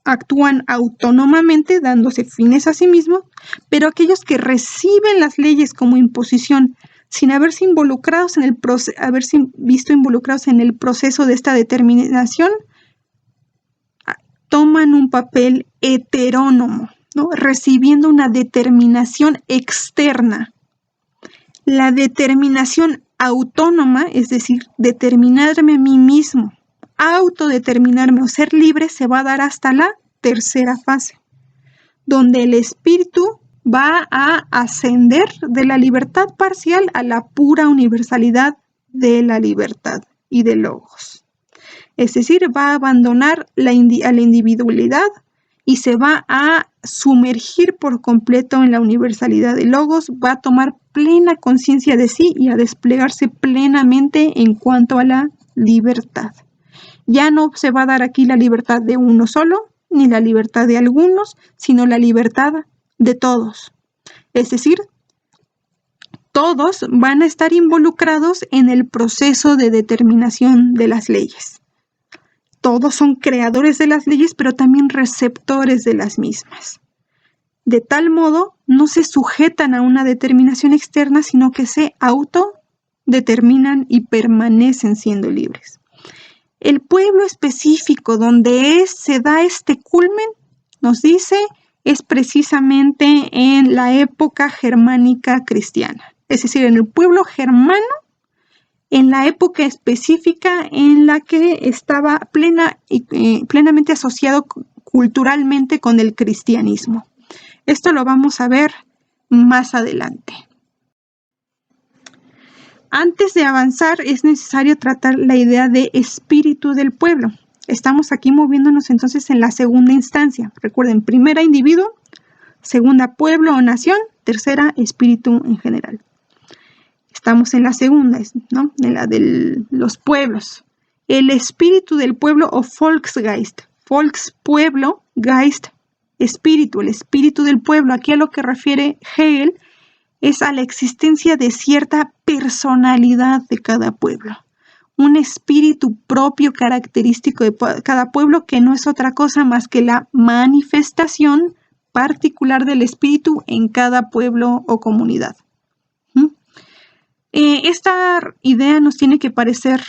actúan autónomamente, dándose fines a sí mismos, pero aquellos que reciben las leyes como imposición, sin haberse visto involucrados en el proceso de esta determinación, toman un papel heterónomo, ¿no? Recibiendo una determinación externa. La determinación autónoma, es decir, determinarme a mí mismo, autodeterminarme o ser libre, se va a dar hasta la tercera fase, donde el espíritu va a ascender de la libertad parcial a la pura universalidad de la libertad y del logos. Es decir, va a abandonar a la individualidad y se va a sumergir por completo en la universalidad del logos, va a tomar plena conciencia de sí y a desplegarse plenamente en cuanto a la libertad. Ya no se va a dar aquí la libertad de uno solo, ni la libertad de algunos, sino la libertad de todos. Es decir, todos van a estar involucrados en el proceso de determinación de las leyes. Todos son creadores de las leyes, pero también receptores de las mismas. De tal modo, no se sujetan a una determinación externa, sino que se autodeterminan y permanecen siendo libres. El pueblo específico donde se da este culmen, nos dice, es precisamente en la época germánica cristiana. Es decir, en el pueblo germano en la época específica en la que estaba plenamente asociado culturalmente con el cristianismo. Esto lo vamos a ver más adelante. Antes de avanzar, es necesario tratar la idea de espíritu del pueblo. Estamos aquí moviéndonos entonces en la segunda instancia. Recuerden, primera individuo, segunda pueblo o nación, tercera espíritu en general. Estamos en la segunda, ¿no? En la de los pueblos. El espíritu del pueblo o Volksgeist. Volks, pueblo, Geist, espíritu, el espíritu del pueblo. Aquí a lo que refiere Hegel es a la existencia de cierta personalidad de cada pueblo. Un espíritu propio característico de cada pueblo que no es otra cosa más que la manifestación particular del espíritu en cada pueblo o comunidad. Esta idea nos tiene que parecer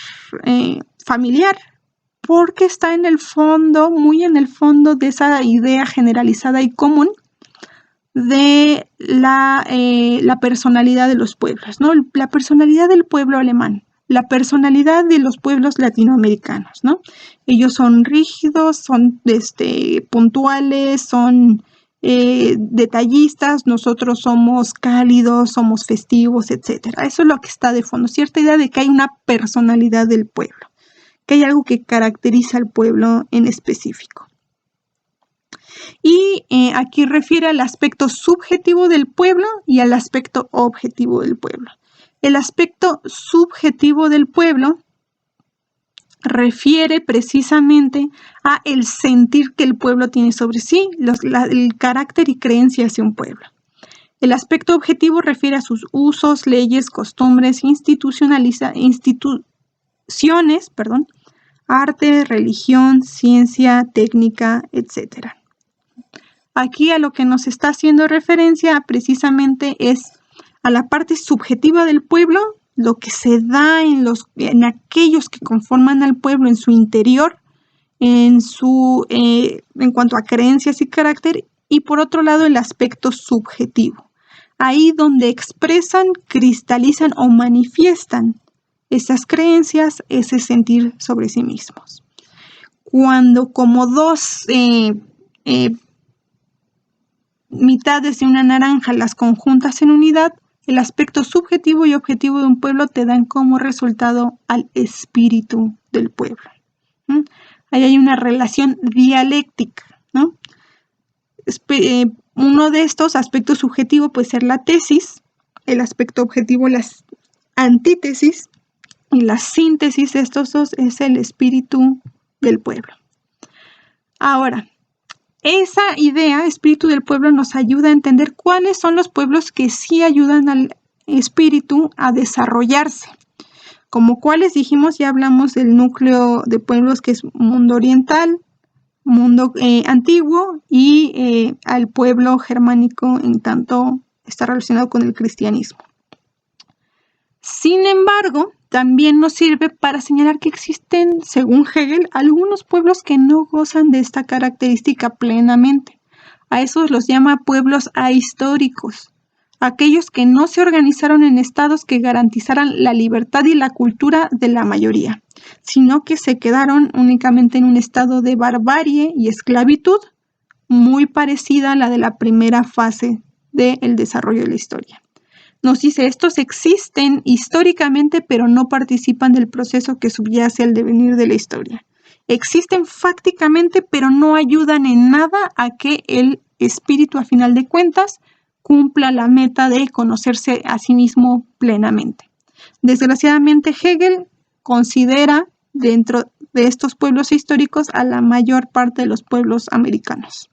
familiar porque está en el fondo, muy en el fondo de esa idea generalizada y común de la personalidad de los pueblos, ¿no? La personalidad del pueblo alemán, la personalidad de los pueblos latinoamericanos, ¿no? Ellos son rígidos, son puntuales, son detallistas, nosotros somos cálidos, somos festivos, etcétera. Eso es lo que está de fondo, cierta idea de que hay una personalidad del pueblo, que hay algo que caracteriza al pueblo en específico. Y aquí refiere al aspecto subjetivo del pueblo y al aspecto objetivo del pueblo. El aspecto subjetivo del pueblo refiere precisamente a el sentir que el pueblo tiene sobre sí, el carácter y creencia hacia un pueblo. El aspecto objetivo refiere a sus usos, leyes, costumbres, instituciones, arte, religión, ciencia, técnica, etc. Aquí a lo que nos está haciendo referencia precisamente es a la parte subjetiva del pueblo, lo que se da en aquellos que conforman al pueblo en su interior, en cuanto a creencias y carácter, y por otro lado el aspecto subjetivo, ahí donde expresan, cristalizan o manifiestan esas creencias, ese sentir sobre sí mismos. Cuando como dos mitades de una naranja las conjuntas en unidad, el aspecto subjetivo y objetivo de un pueblo te dan como resultado al espíritu del pueblo. Ahí hay una relación dialéctica, ¿no? Uno de estos aspectos subjetivos puede ser la tesis, el aspecto objetivo las antítesis, y la síntesis de estos dos es el espíritu del pueblo. Ahora, esa idea, espíritu del pueblo, nos ayuda a entender cuáles son los pueblos que sí ayudan al espíritu a desarrollarse. Como cuáles dijimos, ya hablamos del núcleo de pueblos que es mundo oriental, mundo antiguo y al pueblo germánico en tanto está relacionado con el cristianismo. Sin embargo, también nos sirve para señalar que existen, según Hegel, algunos pueblos que no gozan de esta característica plenamente. A esos los llama pueblos ahistóricos, aquellos que no se organizaron en estados que garantizaran la libertad y la cultura de la mayoría, sino que se quedaron únicamente en un estado de barbarie y esclavitud muy parecida a la de la primera fase del desarrollo de la historia. Nos dice, estos existen históricamente, pero no participan del proceso que subyace al devenir de la historia. Existen fácticamente, pero no ayudan en nada a que el espíritu, a final de cuentas, cumpla la meta de conocerse a sí mismo plenamente. Desgraciadamente, Hegel considera dentro de estos pueblos históricos a la mayor parte de los pueblos americanos,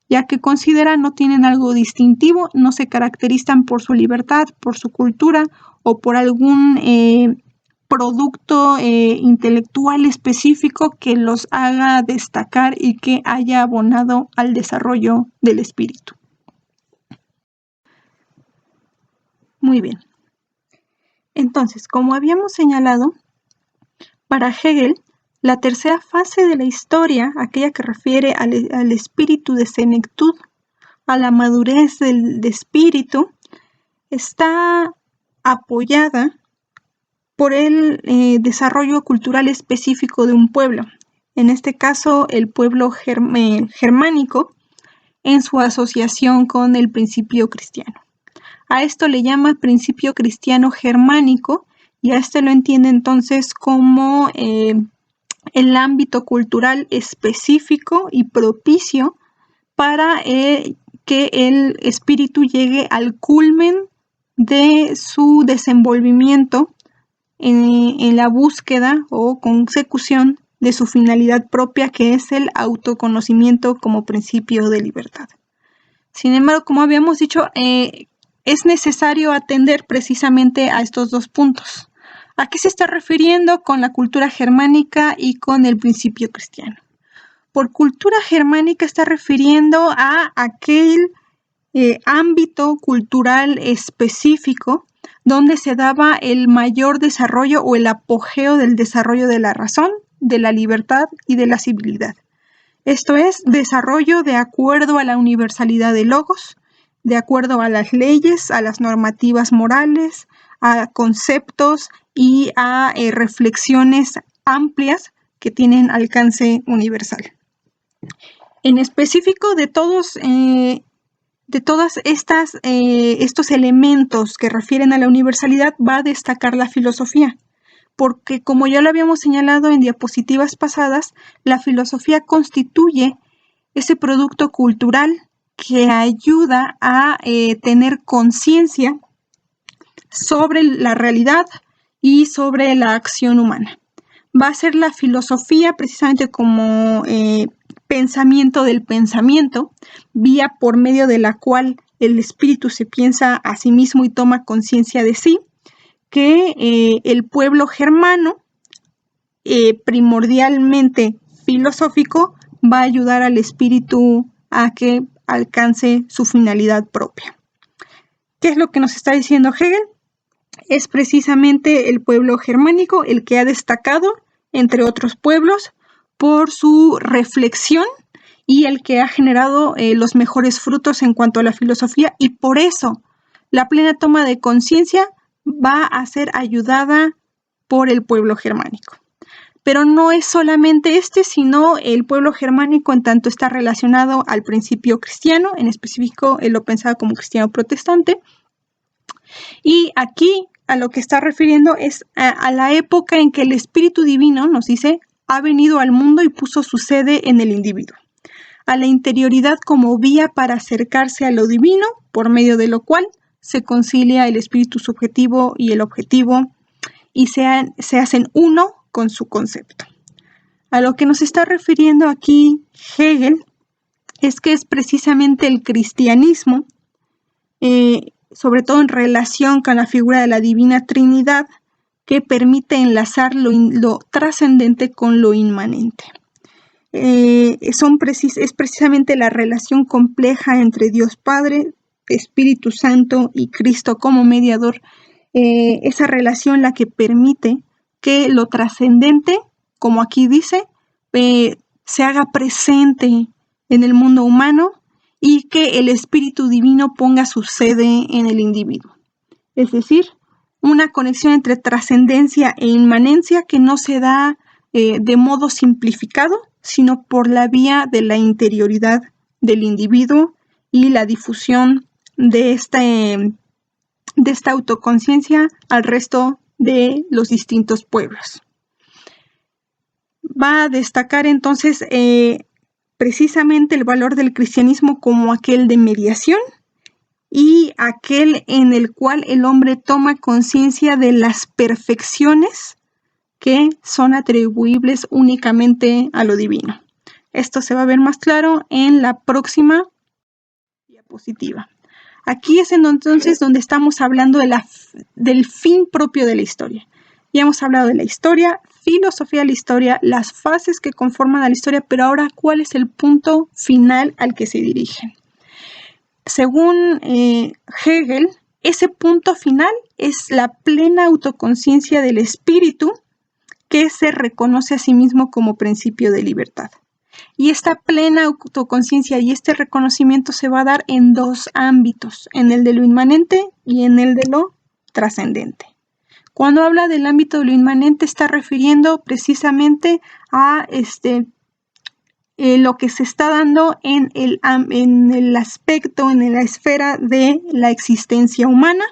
ya que considera no tienen algo distintivo, no se caracterizan por su libertad, por su cultura o por algún producto intelectual específico que los haga destacar y que haya abonado al desarrollo del espíritu. Muy bien. Entonces, como habíamos señalado, para Hegel, la tercera fase de la historia, aquella que refiere al espíritu de senectud, a la madurez del espíritu, está apoyada por el desarrollo cultural específico de un pueblo, en este caso el pueblo germánico, en su asociación con el principio cristiano. A esto le llama principio cristiano germánico, y a este lo entiende entonces como el ámbito cultural específico y propicio para que el espíritu llegue al culmen de su desenvolvimiento en la búsqueda o consecución de su finalidad propia, que es el autoconocimiento como principio de libertad. Sin embargo, como habíamos dicho, es necesario atender precisamente a estos dos puntos. ¿A qué se está refiriendo con la cultura germánica y con el principio cristiano? Por cultura germánica está refiriendo a aquel ámbito cultural específico donde se daba el mayor desarrollo o el apogeo del desarrollo de la razón, de la libertad y de la civilidad. Esto es, desarrollo de acuerdo a la universalidad de logos, de acuerdo a las leyes, a las normativas morales, a conceptos y a reflexiones amplias que tienen alcance universal. En específico, de todos estos elementos que refieren a la universalidad, va a destacar la filosofía, porque como ya lo habíamos señalado en diapositivas pasadas, la filosofía constituye ese producto cultural que ayuda a tener conciencia sobre la realidad y sobre la acción humana. Va a ser la filosofía precisamente como pensamiento del pensamiento, vía por medio de la cual el espíritu se piensa a sí mismo y toma conciencia de sí, que el pueblo germano, primordialmente filosófico, va a ayudar al espíritu a que alcance su finalidad propia. ¿Qué es lo que nos está diciendo Hegel? Es precisamente el pueblo germánico el que ha destacado entre otros pueblos por su reflexión y el que ha generado los mejores frutos en cuanto a la filosofía, y por eso la plena toma de conciencia va a ser ayudada por el pueblo germánico. Pero no es solamente sino el pueblo germánico en tanto está relacionado al principio cristiano, en específico él lo pensaba como cristiano protestante, y aquí a lo que está refiriendo es a la época en que el Espíritu Divino, nos dice, ha venido al mundo y puso su sede en el individuo, a la interioridad como vía para acercarse a lo divino, por medio de lo cual se concilia el espíritu subjetivo y el objetivo y se hacen uno con su concepto. A lo que nos está refiriendo aquí Hegel es que es precisamente el cristianismo, sobre todo en relación con la figura de la Divina Trinidad, que permite enlazar lo trascendente con lo inmanente. Es precisamente la relación compleja entre Dios Padre, Espíritu Santo y Cristo como mediador, esa relación la que permite que lo trascendente, como aquí dice, se haga presente en el mundo humano y que el Espíritu Divino ponga su sede en el individuo. Es decir, una conexión entre trascendencia e inmanencia que no se da de modo simplificado, sino por la vía de la interioridad del individuo y la difusión de esta autoconciencia al resto de los distintos pueblos. Va a destacar entonces precisamente el valor del cristianismo como aquel de mediación y aquel en el cual el hombre toma conciencia de las perfecciones que son atribuibles únicamente a lo divino. Esto se va a ver más claro en la próxima diapositiva. Aquí es entonces donde estamos hablando del fin propio de la historia. Ya hemos hablado de la historia, filosofía de la historia, las fases que conforman a la historia, pero ahora, ¿cuál es el punto final al que se dirigen? Según Hegel, ese punto final es la plena autoconciencia del espíritu que se reconoce a sí mismo como principio de libertad. Y esta plena autoconciencia y este reconocimiento se va a dar en dos ámbitos, en el de lo inmanente y en el de lo trascendente. Cuando habla del ámbito de lo inmanente, está refiriendo precisamente a lo que se está dando en el aspecto, en la esfera de la existencia humana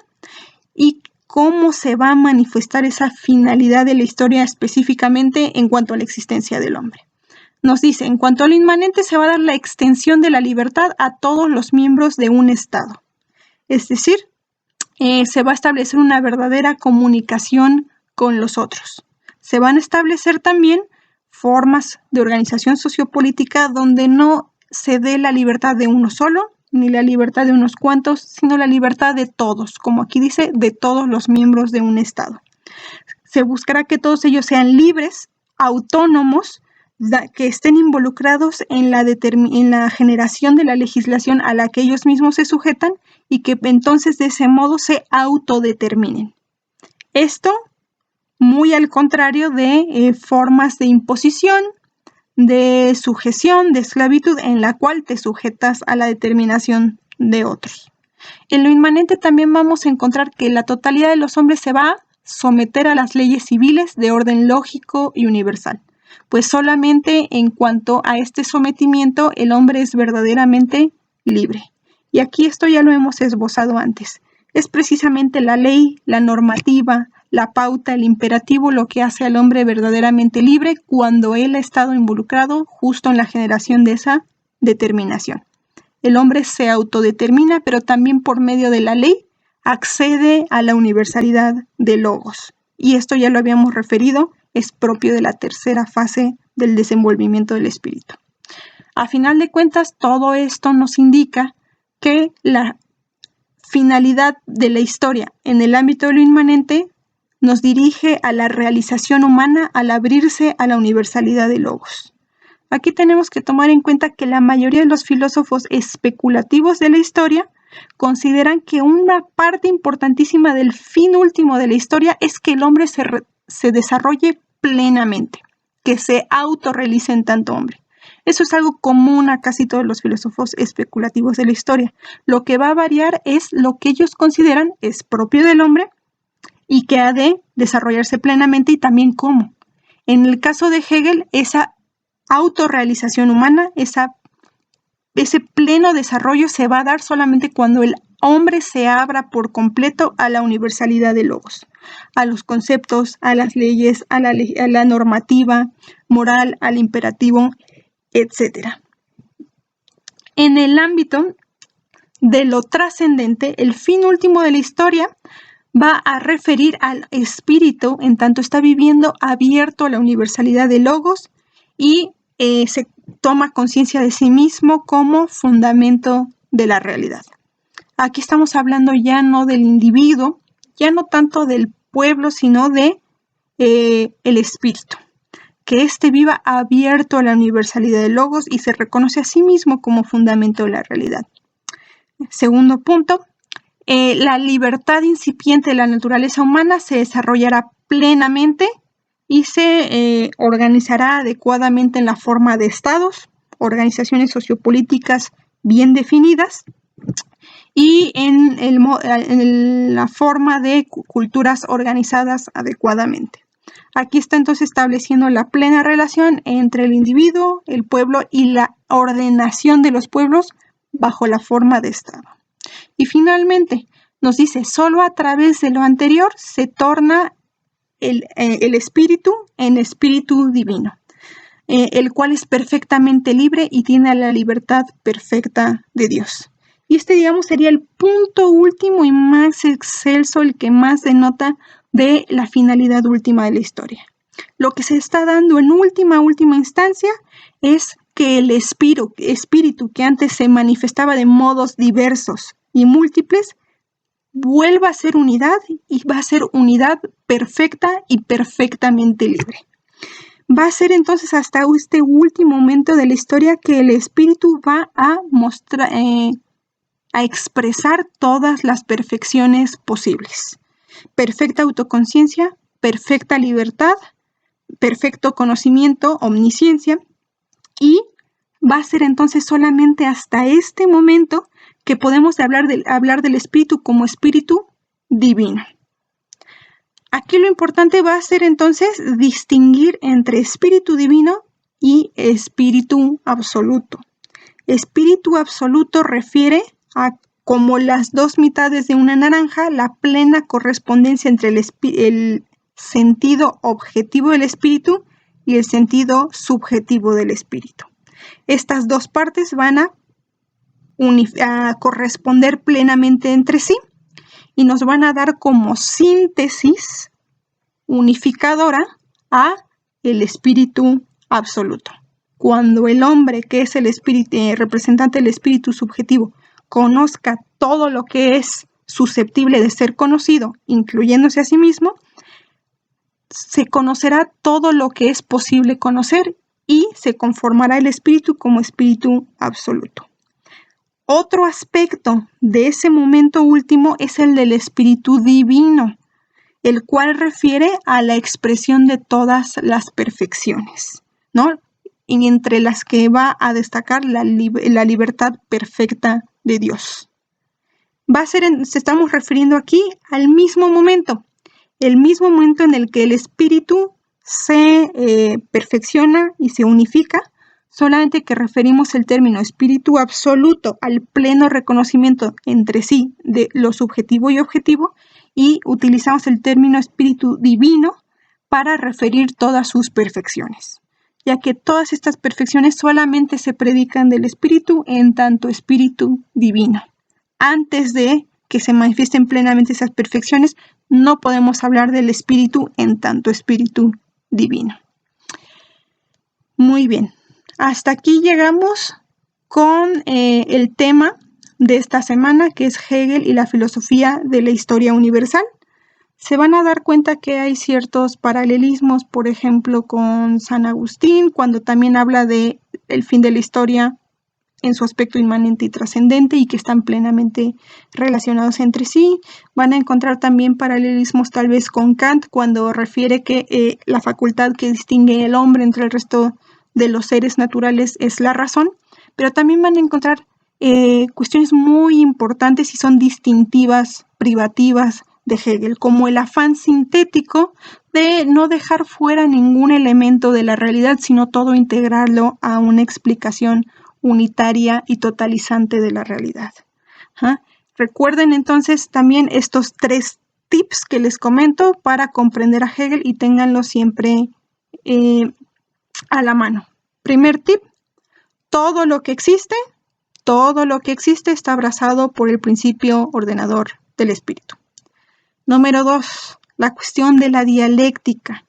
y cómo se va a manifestar esa finalidad de la historia específicamente en cuanto a la existencia del hombre. Nos dice, en cuanto a lo inmanente se va a dar la extensión de la libertad a todos los miembros de un Estado. Es decir, se va a establecer una verdadera comunicación con los otros. Se van a establecer también formas de organización sociopolítica donde no se dé la libertad de uno solo, ni la libertad de unos cuantos, sino la libertad de todos, como aquí dice, de todos los miembros de un Estado. Se buscará que todos ellos sean libres, autónomos, que estén involucrados en la generación de la legislación a la que ellos mismos se sujetan y que entonces de ese modo se autodeterminen. Esto muy al contrario de formas de imposición, de sujeción, de esclavitud, en la cual te sujetas a la determinación de otros. En lo inmanente también vamos a encontrar que la totalidad de los hombres se va a someter a las leyes civiles de orden lógico y universal, pues solamente en cuanto a este sometimiento el hombre es verdaderamente libre. Y aquí esto ya lo hemos esbozado antes. Es precisamente la ley, la normativa, la pauta, el imperativo lo que hace al hombre verdaderamente libre cuando él ha estado involucrado justo en la generación de esa determinación. El hombre se autodetermina, pero también por medio de la ley accede a la universalidad de logos. Y esto ya lo habíamos referido, es propio de la tercera fase del desenvolvimiento del espíritu. A final de cuentas, todo esto nos indica que la finalidad de la historia en el ámbito de lo inmanente nos dirige a la realización humana al abrirse a la universalidad de logos. Aquí tenemos que tomar en cuenta que la mayoría de los filósofos especulativos de la historia consideran que una parte importantísima del fin último de la historia es que el hombre se desarrolle plenamente, que se autorrealice en tanto hombre. Eso es algo común a casi todos los filósofos especulativos de la historia. Lo que va a variar es lo que ellos consideran es propio del hombre y que ha de desarrollarse plenamente y también cómo. En el caso de Hegel, esa autorrealización humana, ese pleno desarrollo se va a dar solamente cuando el hombre se abra por completo a la universalidad de logos, a los conceptos, a las leyes, a la normativa moral, al imperativo, etc. En el ámbito de lo trascendente, el fin último de la historia va a referir al espíritu en tanto está viviendo abierto a la universalidad de logos y se toma conciencia de sí mismo como fundamento de la realidad. Aquí estamos hablando ya no del individuo, ya no tanto del pueblo, sino de el espíritu, que éste viva abierto a la universalidad de logos y se reconoce a sí mismo como fundamento de la realidad. Segundo punto, la libertad incipiente de la naturaleza humana se desarrollará plenamente y se organizará adecuadamente en la forma de estados, organizaciones sociopolíticas bien definidas y en la forma de culturas organizadas adecuadamente. Aquí está entonces estableciendo la plena relación entre el individuo, el pueblo y la ordenación de los pueblos bajo la forma de Estado. Y finalmente nos dice, solo a través de lo anterior se torna el espíritu en espíritu divino, el cual es perfectamente libre y tiene la libertad perfecta de Dios. Y digamos, sería el punto último y más excelso, el que más denota de la finalidad última de la historia. Lo que se está dando en última instancia es que el espíritu que antes se manifestaba de modos diversos y múltiples, vuelva a ser unidad y va a ser unidad perfecta y perfectamente libre. Va a ser entonces hasta este último momento de la historia que el espíritu va a mostrar, a expresar todas las perfecciones posibles. Perfecta autoconciencia, perfecta libertad, perfecto conocimiento, omnisciencia, y va a ser entonces solamente hasta este momento que podemos hablar del espíritu como espíritu divino. Aquí lo importante va a ser entonces distinguir entre espíritu divino y espíritu absoluto. Espíritu absoluto refiere a como las dos mitades de una naranja, la plena correspondencia entre el sentido objetivo del espíritu y el sentido subjetivo del espíritu. Estas dos partes van a corresponder plenamente entre sí y nos van a dar como síntesis unificadora a el espíritu absoluto. Cuando el hombre, que es el espíritu, representante del espíritu subjetivo, conozca todo lo que es susceptible de ser conocido, incluyéndose a sí mismo, se conocerá todo lo que es posible conocer y se conformará el espíritu como espíritu absoluto. Otro aspecto de ese momento último es el del espíritu divino, el cual refiere a la expresión de todas las perfecciones, ¿no? Y entre las que va a destacar la libertad perfecta de Dios. Estamos refiriendo aquí al mismo momento, el mismo momento en el que el espíritu se perfecciona y se unifica, solamente que referimos el término espíritu absoluto al pleno reconocimiento entre sí de lo subjetivo y objetivo, y utilizamos el término espíritu divino para referir todas sus perfecciones, ya que todas estas perfecciones solamente se predican del espíritu en tanto espíritu divino. Antes de que se manifiesten plenamente esas perfecciones, no podemos hablar del espíritu en tanto espíritu divino. Muy bien, hasta aquí llegamos con el tema de esta semana, que es Hegel y la filosofía de la historia universal. Se van a dar cuenta que hay ciertos paralelismos, por ejemplo, con San Agustín, cuando también habla de el fin de la historia en su aspecto inmanente y trascendente, y que están plenamente relacionados entre sí. Van a encontrar también paralelismos tal vez con Kant, cuando refiere que la facultad que distingue el hombre entre el resto de los seres naturales es la razón, pero también van a encontrar cuestiones muy importantes y son distintivas, privativas de Hegel, como el afán sintético de no dejar fuera ningún elemento de la realidad, sino todo integrarlo a una explicación unitaria y totalizante de la realidad. Recuerden entonces también estos 3 tips que les comento para comprender a Hegel y ténganlo siempre a la mano. Primer tip: todo lo que existe está abrazado por el principio ordenador del espíritu. Número 2, la cuestión de la dialéctica.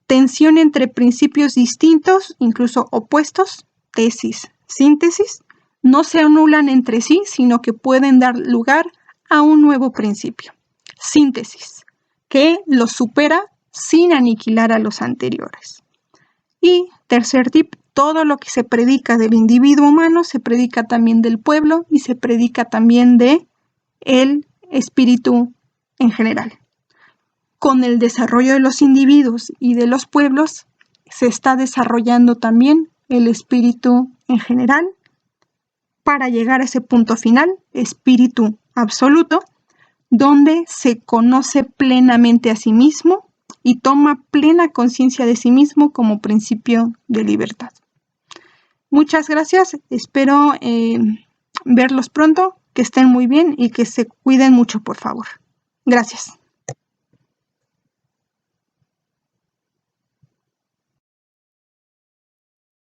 Tensión entre principios distintos, incluso opuestos, tesis, síntesis, no se anulan entre sí, sino que pueden dar lugar a un nuevo principio, síntesis, que los supera sin aniquilar a los anteriores. Y tercer tip: todo lo que se predica del individuo humano se predica también del pueblo y se predica también de el espíritu en general. Con el desarrollo de los individuos y de los pueblos se está desarrollando también el espíritu en general para llegar a ese punto final, espíritu absoluto, donde se conoce plenamente a sí mismo y toma plena conciencia de sí mismo como principio de libertad. Muchas gracias, espero verlos pronto, que estén muy bien y que se cuiden mucho, por favor. Gracias.